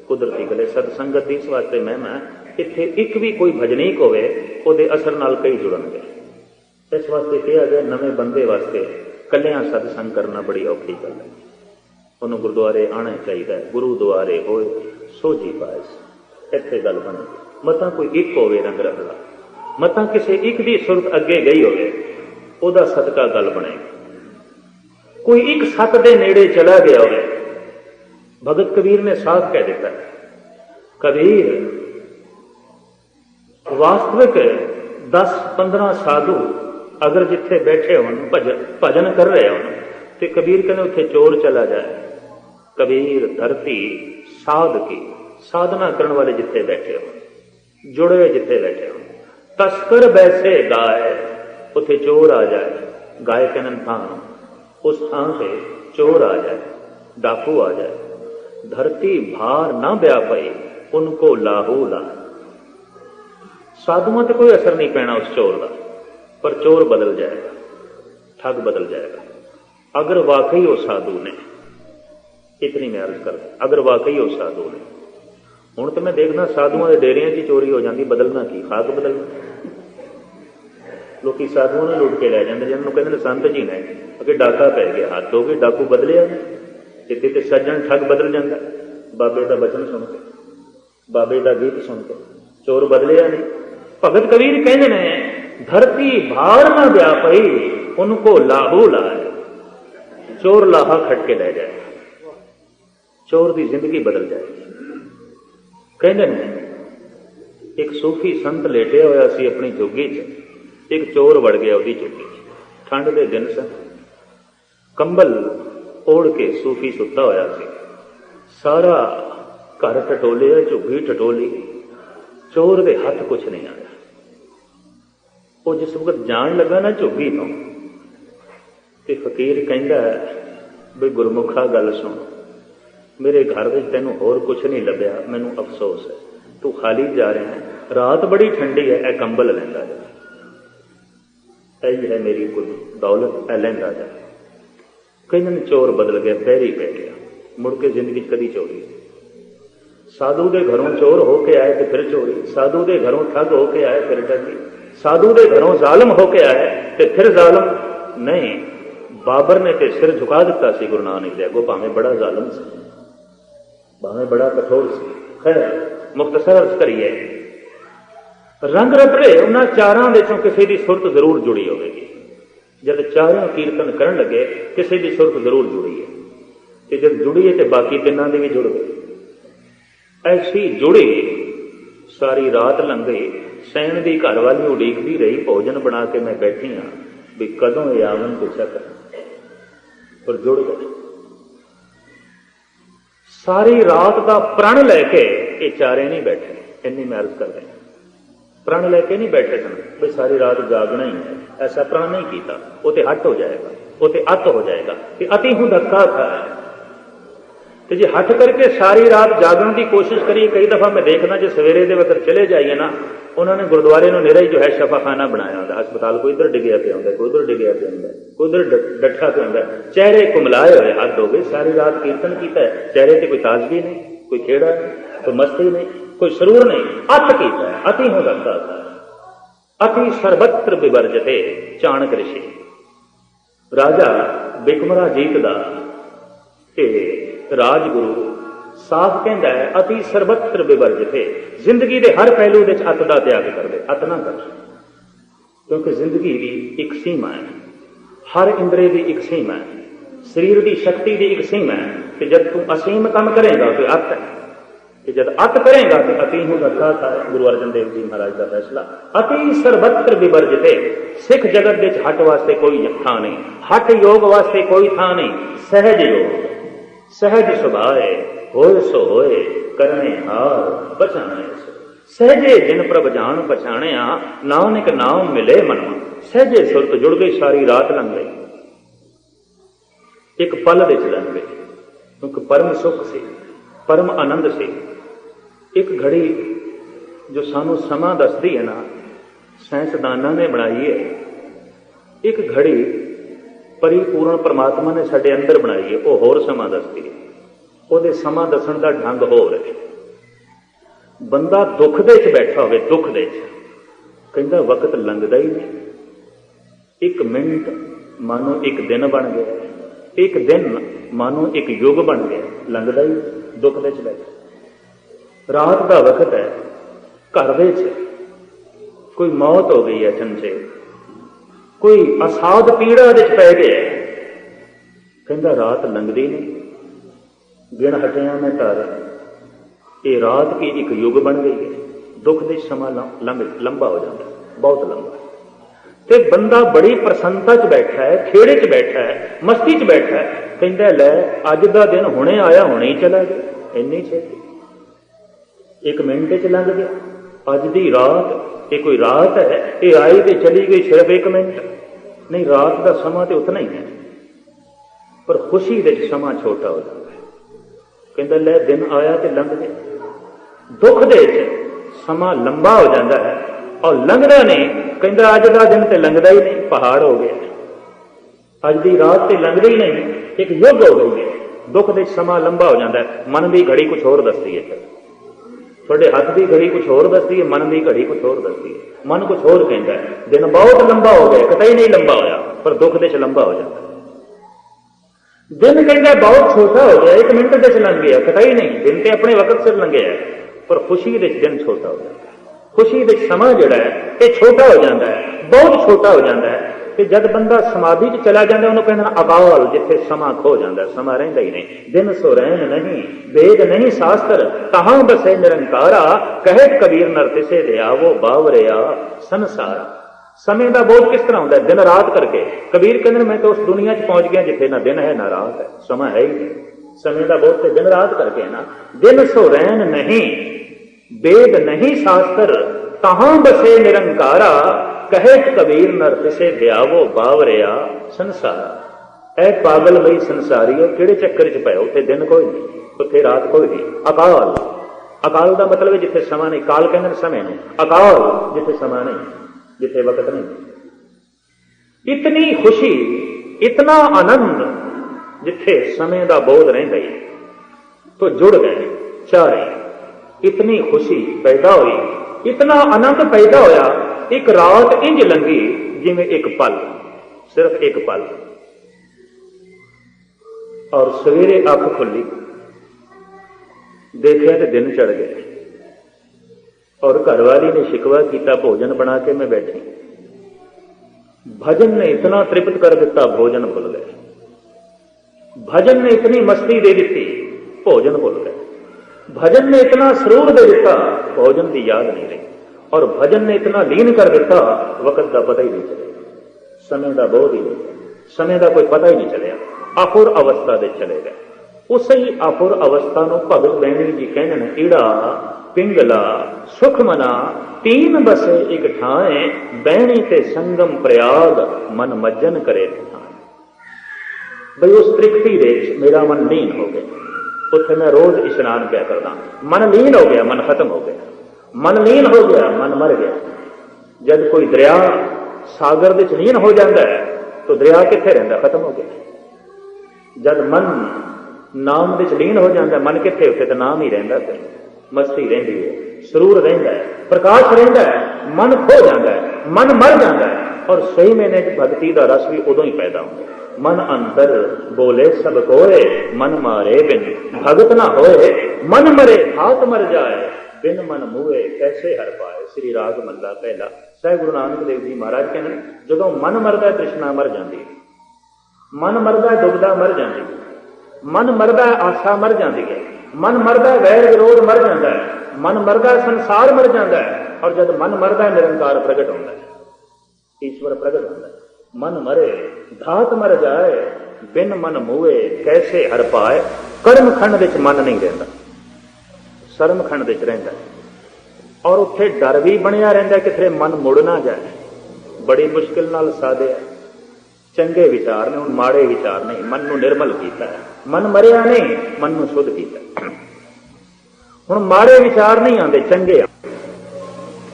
कुदरती गले सतसंगत इस वास्ते महिमा इत्थे एक भी कोई भजनीक होवे उहदे असर नाल कई जुड़नगे। इस वास्ते कहा गया नवे बंदे वास्ते कलियां सतसंग करना बड़ी औखी गल है। उन्होंने गुरुद्वारे आना चाहिए। गुरुद्वारे होए सो जी पास। इत्थे गल बने मतां कोई एक होवे रंग रखला, मतां किसी एक दी सुरत अगे गई होवे ओदा सदका गल बने। कोई एक सत दे नेड़े चला गया होवे। भगत कबीर ने साफ कह दिता है, कबीर वास्तविक 10-15 साधु अगर जिथे बैठे हो भजन कर रहे हो तो कबीर कहने उथे चोर चला जाए। कबीर धरती साध की साधना करने वाले जिथे बैठे हो, जुड़े हुए जिथे बैठे हो, तस्कर बैसे गाय उथे चोर आ जाए। गाय कहने थान उस थान से चोर आ जाए, डाकू आ जाए। धरती भार ना ब्या पाई उनको लाहू ला। साधुओं से कोई असर नहीं पैना उस चोर का, पर चोर बदल जाएगा, ठग बदल जाएगा। अगर वाकई वो साधु ने, इतनी मैं अर्ज कर, अगर वाकई वो साधु ने, हुण तो मैं देखना साधुओं के डेरिया की चोरी हो जाती, बदलना की खाक बदलना। लोग साधुओं ने लुट के लै जाते, जिन्होंने कहते संत जी ने अगे डाका पै गया, हाथ हो गए, डाकू बदलिया। इतने तो सज्जन ठग बदल जाता, बाबे का बचन सुन के, बाबे का गीत सुन के। चोर बदलिया नहीं, भगत कबीर कहते हैं धरती भार न व्यापी उनको लाहू लाए, चोर लाहा खट के ले जाए, चोर की जिंदगी बदल जाएगी। कहते हैं एक सूफी संत लेटिया होया सी अपनी झुग्गी च, एक चोर वड़ गया उसकी झुग्गी च। ठंड के दिन सन, कंबल ओढ़ के सूफी सुता होया सी, सारा घर टटोलिया, झुग्गी टटोली, चोर के हथ कुछ नहीं आया। वो जिस वक्त जान लगा ना झुग्गी तो फकीर कहता भी गुरमुखा गल सुन, मेरे घर में तेनों होर कुछ नहीं लभ्या, मैनू अफसोस है, तू खाली जा रहा है, रात बड़ी ठंडी है, ए कंबल लैंदा जा, यही है मेरी कुल दौलत, ए लैंदा जा। कहते चोर बदल गया, पैरी पै गया, मुड़ के जिंदगी कदी चोरी। साधु के घरों चोर होके आए तो फिर चोरी, साधु के घरों ठग होके आए फिर ठगी, साधु के घरों जालम होके आए तो फिर जालम नहीं। बाबर ने तो सिर झुका दिता सी गुरु नानक देव अगों, भावें बड़ा जालम सी, भावें बड़ा कठोर सी। खैर मुख्तसर अर्ज करिए, रंग रतड़े उन्होंने चारां विचों किसी की सुरत जरूर जुड़ी होगी। जब चारों कीर्तन करन लगे किसी की सुरत जरूर जुड़ी है, तो जब जुड़ी है तो बाकी तिना की भी जुड़ गई। ऐसी जुड़ी सारी रात लंघ गई, सैन की घर वाली उड़ीकती रही, भोजन बना के मैं बैठी हाँ भी कदों ये आवन पूछा कर, और जुड़ गए। सारी रात का प्रण लैके ये चारे नहीं बैठे, इन्नी मैं अर्ज कर रही, प्रण लैके नहीं बैठे सन भी सारी रात जागना ही है, ऐसा प्रण नहीं किया। वो तो हट हो जाएगा, वो तो अत हो जाएगा कि अति हूं धक्का था। तो जे हट करके सारी रात जागने की कोशिश करिए, कई दफा मैं देखना जो सवेरे के वक्त चले जाइए ना, उन्होंने गुरुद्वारे में निरा ही जो है शफाखाना बनाया होता, हस्पताल कोई इधर डिगया पे आता, कोई उधर डिगया पे आता, कोई उधर डठा पे आता, चेहरे कुमलाए हुए, हद हो गए, सारी रात कीर्तन किया है, चेहरे से कोई ताजगी नहीं, कोई खेड़ा नहीं, कोई मस्ती नहीं, कोई सरूर नहीं, अत किया है, अति हो सकता था। अति सर्वत्र विवर्जते चाणक ऋषि। राजा बिकमरा जीत दा राजगुरु साफ कहता है अति सर्वत्र विवर्जते, जिंदगी के हर पहलू के अत का त्याग कर दे, अत ना कर, क्योंकि जिंदगी की एक सीमा है, हर इंद्रिय की एक सीमा है, शरीर की शक्ति की एक सीमा है कि जब तू असीम काम करेगा तो अत है, कि जब अत करेगा तो अति हूं धक्का था। गुरु अर्जन देव जी महाराज का फैसला, अति सर्वत्र विवर्जते। सिख जगत के हट वास्ते कोई थां नहीं, हट योग वास्ते कोई थां नहीं, सहज योग, सहज सुभाए, होए सो होए, करने हार बचाने सो, सहजे जिन प्रभ जान पछाने, नानक नाम मिले मनवा। सहजे सुरत जुड़ गई, सारी रात लंघ गई, एक पल विच लंघ गई, क्योंकि परम सुख से, परम आनंद से। एक घड़ी जो सानू समा दसदी है ना, साइंसदाना ने बनाई है, एक घड़ी परिपूर्ण परमात्मा ने साडे अंदर बनाई है, वो होर समा दसदी है, ਉਹਦੇ ਸਮਾਂ ਦੱਸਣ ਦਾ ढंग ਹੋਰ है। ਬੰਦਾ ਦੁੱਖ ਦੇ ਵਿੱਚ बैठा ਹੋਵੇ, दुख ਦੇ ਵਿੱਚ ਕਹਿੰਦਾ ਵਕਤ ਲੰਘਦਾ ਹੀ नहीं, एक मिनट मानो एक दिन बन गया, एक दिन मानो एक युग बन गया, लंघदा ही दुख ਦੇ ਵਿੱਚ बैठा। रात का वक्त है, घर ਦੇ ਵਿੱਚ कोई मौत हो गई है चंचे, कोई असाध पीड़ा ਦੇ ਵਿੱਚ पै गया, ਕਹਿੰਦਾ रात लंघदी नहीं, गिण हटिया मैं तारे, ये रात की एक युग बन गई है, दुख दे समा लंबा हो जाता है, बहुत लंबा। ते बंदा बड़ी प्रसन्नता च बैठा है, खेड़े च बैठा है, मस्ती च बैठा है, कहता लै अज दा दिन हुणे आया हुणे ही चला गया, इन्नी छेती, एक मिनट च लंघ गया। अज दी रात ये कोई रात है, ये आई ते चली गई सिर्फ एक मिनट नहीं, रात का समा तो उतना ही है, पर खुशी दे समा छोटा हो जाता है। कहता लै दिन आया तो लंघ गया, दुख दे समा लंबा हो जाता है और लंघदा नहीं। कहता अज का दिन तो लंघदा ही नहीं, पहाड़ हो गया, अज की रात तो लंघदी ही नहीं, एक युग हो गई है। दुख दे समा लंबा हो जाता है। मन की घड़ी कुछ होर दसती है, थोड़े हाथ की घड़ी कुछ होर दसती है, मन की घड़ी कुछ होर दसती है। मन कुछ होर कहता है, दिन बहुत लंबा हो गया, कतई नहीं लंबा होया, पर दुख दे लंबा हो जाता है। दिन कहता बहुत छोटा हो गया, एक मिनट से लंघ गया, कतई नहीं, दिन तो अपने वक्त से लंघे है, पर खुशी दिन छोटा हो जाता है। खुशी दे समा जिहड़ा है ये छोटा हो जाता है, बहुत छोटा हो जाता है। ਤੇ ਜਦ ਬੰਦਾ ਸਮਾਧੀ 'ਚ ਚਲਾ ਜਾਂਦਾ ਉਹਨੂੰ ਕਹਿੰਦੇ ਅਕਾਲ, ਜਿੱਥੇ ਸਮਾਂ ਖੋ ਜਾਂਦਾ, ਸਮਾਂ ਰਹਿੰਦਾ ਹੀ ਨਹੀਂ। ਦਿਨ ਸੋ ਰਹਿਣ ਨਹੀਂ, ਵੇਦ ਨਹੀਂ ਸ਼ਾਸਤਰ, ਕਹਾਂ ਬਸੇ ਨਿਰੰਕਾਰਾ, ਕਹਿਤ ਕਬੀਰ ਨਰ ਤਿਸੇ ਲਿਆ ਵੋ ਬਾਵਰਿਆ ਸੰਸਾਰਾ। ਸਮੇਂ ਦਾ ਬੋਝ ਕਿਸ ਤਰ੍ਹਾਂ ਹੁੰਦਾ? ਦਿਨ ਰਾਤ ਕਰਕੇ। ਕਬੀਰ ਕਹਿੰਦੇ ਮੈਂ ਤਾਂ ਉਸ ਦੁਨੀਆ 'ਚ ਪਹੁੰਚ ਗਿਆ ਜਿੱਥੇ ਨਾ ਦਿਨ ਹੈ ਨਾ ਰਾਤ ਹੈ, ਸਮਾਂ ਹੈ ਹੀ ਨਹੀਂ। ਸਮੇਂ ਦਾ ਬੋਝ ਤੇ ਦਿਨ ਰਾਤ ਕਰਕੇ ਹੈ ਨਾ। ਦਿਨ ਸੋ ਰਹਿਣ ਨਹੀਂ, ਵੇਦ ਨਹੀਂ ਸ਼ਾਸਤਰ, ਕਹਾਂ ਬਸੇ ਨਿਰੰਕਾਰਾ, ਕਹਿਤ ਕਬੀਰ ਨਰ ਤਿਸੇ ਦਿਆਵੋ ਬਾਵਰਿਆ ਸੰਸਾਰ। ਇਹ ਪਾਗਲ ਬਈ ਸੰਸਾਰੀਓ, ਕਿਹੜੇ ਚੱਕਰ 'ਚ ਪਏ? ਉੱਥੇ ਦਿਨ ਕੋਈ ਨਹੀਂ, ਉੱਥੇ ਰਾਤ ਕੋਈ ਨਹੀਂ। ਅਕਾਲ, ਅਕਾਲ ਦਾ ਮਤਲਬ ਹੈ ਜਿੱਥੇ ਸਮਾਂ ਨਹੀਂ। ਕਾਲ ਕਹਿੰਦੇ ਸਮੇਂ ਨੂੰ, ਅਕਾਲ ਜਿੱਥੇ ਸਮਾਂ ਨਹੀਂ, ਜਿੱਥੇ ਵਕਤ ਨਹੀਂ। ਇਤਨੀ ਖੁਸ਼ੀ, ਇਤਨਾ ਆਨੰਦ ਜਿੱਥੇ ਸਮੇਂ ਦਾ ਬੋਧ ਰਹਿੰਦਾ ਹੀ ਤੋ ਜੁੜ ਗਏ ਚਾਰੇ। ਇਤਨੀ ਖੁਸ਼ੀ ਪੈਦਾ ਹੋਈ, ਇਤਨਾ ਆਨੰਦ ਪੈਦਾ ਹੋਇਆ। ਇੱਕ ਰਾਤ ਇੰਜ ਲੰਘੀ ਜਿਵੇਂ ਇੱਕ ਪਲ, ਸਿਰਫ ਇੱਕ ਪਲ। ਔਰ ਸਵੇਰੇ ਅੱਖ ਖੁੱਲੀ, ਦੇਖਿਆ ਤੇ ਦਿਨ ਚੜ ਗਏ। ਔਰ ਘਰਵਾਲੀ ਨੇ ਸ਼ਿਕਵਾ ਕੀਤਾ, ਭੋਜਨ ਬਣਾ ਕੇ ਮੈਂ ਬੈਠੀ। भजन ने इतना तृप्त कर दिता, भोजन भूल गए। भजन ने इतनी मस्ती दे दी, भोजन भूल गए। भजन ने इतना सरूर दे दिता, भोजन की याद नहीं रही। और भजन ने इतना लीन कर दिता, वक्त का पता ही नहीं चले, समय का बोध ही नहीं, समय का कोई पता ही नहीं चलिया। आफुर अवस्था दे चले गए। उस ही आफुर अवस्था को भगत बैणी जी कहते हैं, ईड़ा पिंगला सुख मना तीन बसे एक ठाए, बैणी ते संगम प्रयाग मन मज्जन करे ठाए। बई उस तृप्ति दे मेरा मन लीन हो गया। उत्थे मैं रोज इशनान क्या करदा, मन लीन हो गया, मन खत्म हो गया। मन लीन हो गया, मन मर गया। जब कोई दरिया सागर दे च लीन हो जाता है तो दरिया कित्थे रहिंदा? खत्म हो गया। जब मन नाम दे च लीन हो जाता, मन कित्थे? उत्थे तो नाम ही रहिंदा, मस्ती रहिंदी है, सरूर रहिंदा है, प्रकाश रहिंदा है। मन खो जाता है, मन मर जाता है। और सही मैंने भगती का रस भी उदों ही पैदा होता। मन अंतर बोले सब कोए, मन मारे बिन भगत ना होए। मन मरे हाथ मर जाए, बिन मन मुए कैसे हर पाए। श्री राग मल्ला पहला। साहिब गुरु नानक देव जी महाराज कहते, जो मन मरदा तृष्णा मर जाती, मन मरदा दुविधा मर जाती, मन मरदा आशा मर जाती है, मन मरदा वैर विरोध मर जाता है, मन मरदा संसार मर जाता है। और जब मन मरदा निरंकार प्रगट होता है, ईश्वर प्रगट होता है। मन मरे धात मर जाए, बिन मन मुए कैसे हर पाए। कर्म खंड विच मन नहीं रहता, शर्म खंड विच रहिंदा है। और उत्थे डर भी बनिया रहिंदा किथे मन मुड़ ना जाए। बड़ी मुश्किल नाल साधिया। चंगे विचार ने, हुण माड़े विचार नहीं, मन नूं निर्मल कीता है। मन मरिया नहीं, मन नूं शुद्ध कीता। हुण माड़े विचार नहीं आते, चंगे आते।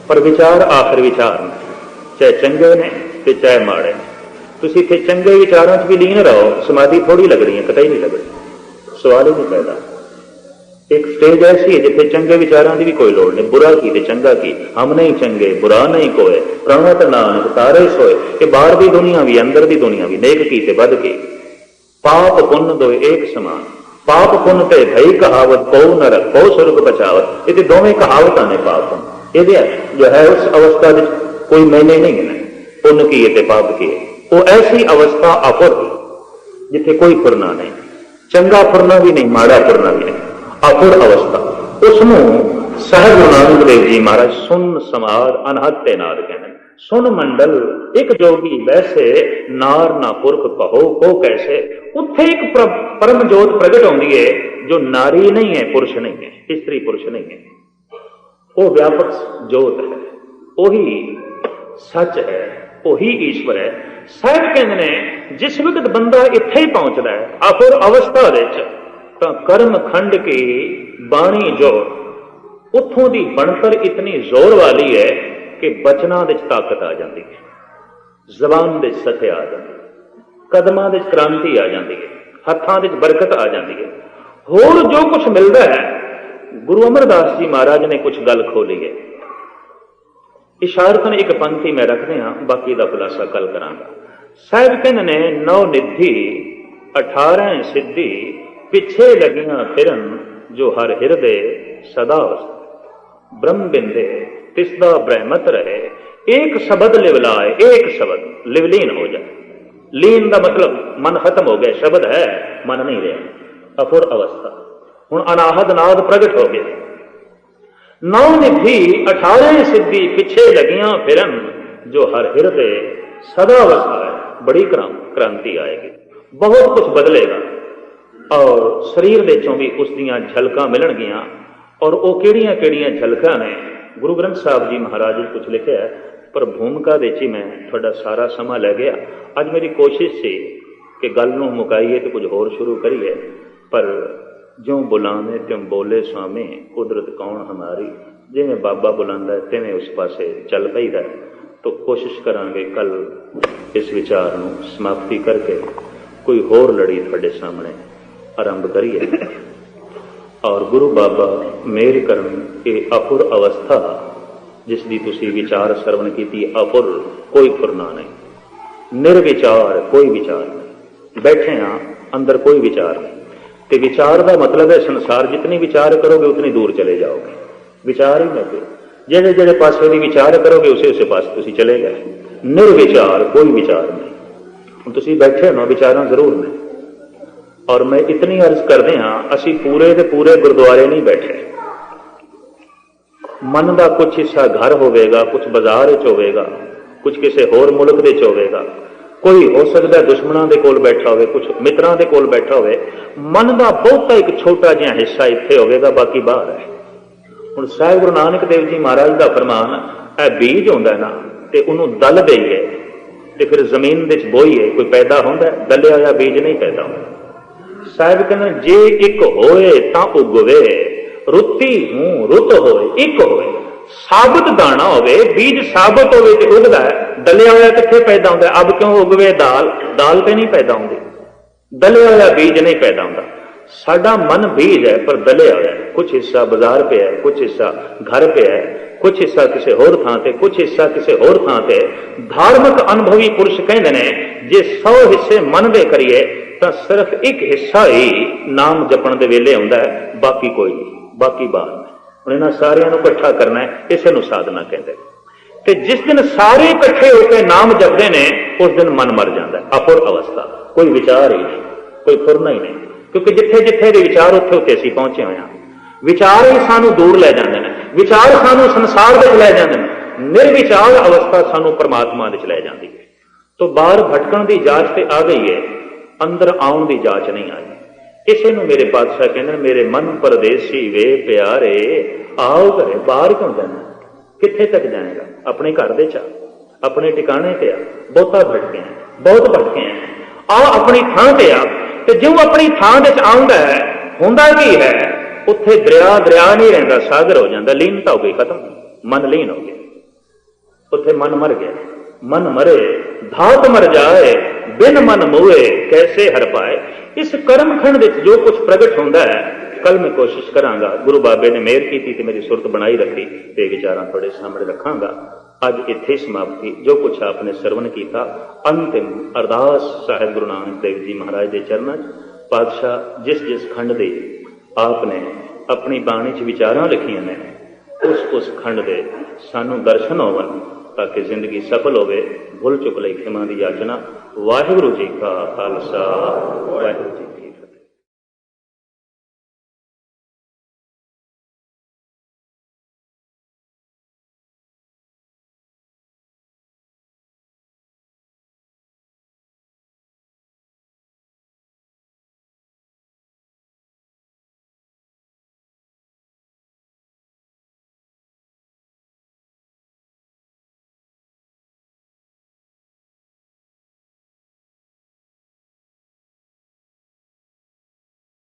पर विचार आखिर विचार ने, चाहे चंगे ने ते चाहे माड़े ने। तुसीं इत्थे चंगे विचारों च भी लीन रहो, समाधि थोड़ी लगनी है, कतई नहीं लगनी, सवाल ही नहीं पैदा। एक स्टेज ऐसी है जिथे चंगे विचारों की भी कोई लोड़ नहीं। बुरा की ते चंगा की, हम नहीं चंगे बुरा नहीं कोय, प्रणत नानक तारे सोए। कि बाहर की दुनिया भी अंदर की दुनिया भी, नेक की ते बद की, पाप पुण्य दो एक समान। पाप पुण्य ते भई कहावत, को नरक को सुरग बचावत। ये दोवें कहावत ने पाप पुण्य। ये जो है उस अवस्था में कोई मैंने नहीं है, पुण्य की ते पाप की। वो ऐसी अवस्था अपुर जिथे कोई फुरना नहीं, चंगा फुरना भी नहीं, माड़ा फुरना भी नहीं, अपुर अवस्था। उसनू साहिब गुरु नानक देव जी महाराज सुन समाद अनहद ते नाद कहते। सुन मंडल एक जोगी वैसे, नार ना पुरख कहो को कैसे। उत्थे एक परम जोत प्रगट होती है जो नारी नहीं है, पुरुष नहीं है, स्त्री पुरुष नहीं है। वो व्यापक जोत है, वही सच है, वही ईश्वर है। साहिब कहते ने जिस वक्त बंदा इत्थे ही पहुंचता है अपुर अवस्था विच, तो कर्म खंड की बाणी जो उत्थों की बनतर इतनी जोर वाली है कि बचना विच ताकत आ जाती है, जबान विच सत्य आ जाती है, कदमां विच क्रांति आ जाती है, हत्थां विच बरकत आ जाती है। होर जो कुछ मिलता है, गुरु अमरदास जी महाराज ने कुछ गल खोली है। इशारतन एक पंक्ति में रखते हैं, बाकी का खुलासा कल करांगा। साहिब कहते ने 9 निधि 18 सिद्धि, पिछे लगियां फिरन जो हर हिरदे सदा ब्रह्म बिंदे तिसदा ब्रह्मत रहे, एक शब्द लिवलाए, एक शब्द लिवलीन हो जाए। लीन का मतलब मन खत्म हो गया, शब्द है मन नहीं रहा, अफुर अवस्था। हुण अनाहद नाद प्रगट हो गया। 9 निधि 18 सिद्धि पिछे लगियां फिरन, जो हर हृदय सदा वसाए। बड़ी क्रांति आएगी, बहुत कुछ बदलेगा और शरीर दे चों भी उस दियां झलकां मिलणगियां। और वो किहड़ियां किहड़ियां झलकां ने, गुरु ग्रंथ साहब जी महाराज ने कुछ लिखिआ है, पर भूमिका दे च मैं तुहाडा सारा समा लै गया। अज मेरी कोशिश सी कि गल नूं मुकाईए तो कुछ होर शुरू करिए, पर ज्यों बुलावे त्यों बोले स्वामी, कुदरत कौन हमारी। जिवें बाबा बुलांदा है तिवें उस पासे चल पईदा। तो कोशिश करांगे कल इस विचार नूं समाप्ति करके कोई होर लड़ी तुहाडे सामने आरंभ करिए। और गुरु बाबा मेहर करन कि अफुर अवस्था जिसकी तुसी विचार सरवण की, अफुर कोई फुरना नहीं, निर्विचार कोई विचार नहीं, बैठे हाँ अंदर कोई विचार नहीं। तो विचार का मतलब है संसार जितनी विचार करोगे उतनी दूर चले जाओगे। विचार ही लगे, जेड़े जेड़े पासे भी विचार करोगे उसे उसे पास तुसी चले गए। निर्विचार कोई विचार नहीं, तुसी बैठे हो विचार जरूर ने। और मैं इतनी अर्ज करते हाँ, असी पूरे के पूरे गुरुद्वारे नहीं बैठे। मन का कुछ हिस्सा घर होवेगा, कुछ बाजार होवेगा, कुछ किसी होर मुल्क दे होवेगा, कोई हो सकता है दुश्मनों के कोल बैठा होवे, कुछ मित्रों के कोल बैठा होवे। मन का बहुता एक छोटा जिहा हिस्सा इत्थे होवेगा, बाकी बाहर है। हुण साहिब गुरु नानक देव जी महाराज का फरमान है, बीज होंदा ना ते उन्होंने दल देईए ते फिर जमीन दे बोईए, कोई पैदा होंदा, दलिया होया बीज नहीं पैदा होंदा। साहिब कहने जे एक होए तां उगवे, रुत्ती हूं रुत होए, एक होए। साबत दाना होवे, बीज साबत होवे ते उगदा है, दलिया होया कित्थे पैदा होंदा। अब क्यों उगवे दाल, दाल ते नहीं पैदा होंदी, दलिया होया बीज नहीं पैदा होंदा। साडा मन बीज है पर दलिया होया, कुछ हिस्सा बाजार पे है, कुछ हिस्सा घर पे है, कुछ हिस्सा किसी होर थां ते, कुछ हिस्सा किसी होर थां ते। धार्मिक अनुभवी पुरुष कहंदे ने जे 100 हिस्से मन दे करिए तो सिर्फ एक हिस्सा ही नाम जपण दे वेले आउंदा है, बाकी कोई नहीं, बाकी बाहर नहीं। हुण इन्हां सारियां नूं इकट्ठा करना है, इसे नूं साधना कहंदे। ते जिस दिन सारे इकट्ठे होकर नाम जपदे ने उस दिन मन मर जाता है, अफुर अवस्था, कोई विचार ही नहीं, कोई फुरना ही नहीं। क्योंकि जिथे जिथे दे विचार उत्थे उत्थे असीं पहुंचे हुए हैं। विचार ही सानू दूर लै जांदे ने, विचार सानू संसार विच लै जांदे ने, निर्विचार अवस्था सानू परमात्मा विच लै जांदी है। तो बाहर भटकण दी जाच ते आ गई है, अंदर आउण दी जाच नहीं आई। इसे नूं मेरे पातशाह कहंदे मेरे मन परदेसी वे प्यारे, आओ घरे। बाहर क्यों जाना, कित्थे तक जाएगा, अपने घर दे चा, अपने ठिकाने ते आ। बहुता भटके हैं, बहुत भटके हैं, आ अपनी थां ते आ। ते जो अपनी थां दे आउंदा है, हुंदा की है उत्थे दरिया दरिया नहीं रहिंदा, सागर हो जाता, लीनता हो गई, खत्म, मन लीन हो गया, उत्थे मन मर गया। मन मरे धात मर जाए, बिन मन मुए कैसे हर पाए। इस कर्मखंड विच जो कुछ प्रगट होंदा है, कल मैं कोशिश करांगा, गुरु बाबे ने मेहर की ते मेरी सुरत बनाई रखी ते विचारां तुहाडे सामने रखांगा। अज इत्थे समाप्ति, जो कुछ आपने सरवण कीता, अंतिम अरदास साहिब गुरु नानक देव जी महाराज के चरणों च। पातशाह जिस जिस खंड दे आपने अपनी बाणी च विचारां लिखियां ने, उस खंड दे सानू दर्शन होवन, ताकि जिंदगी सफल होवे। भुल चुक लई खिमा दी याचना। वाहिगुरू जी का खालसा, वाहिगुरू जी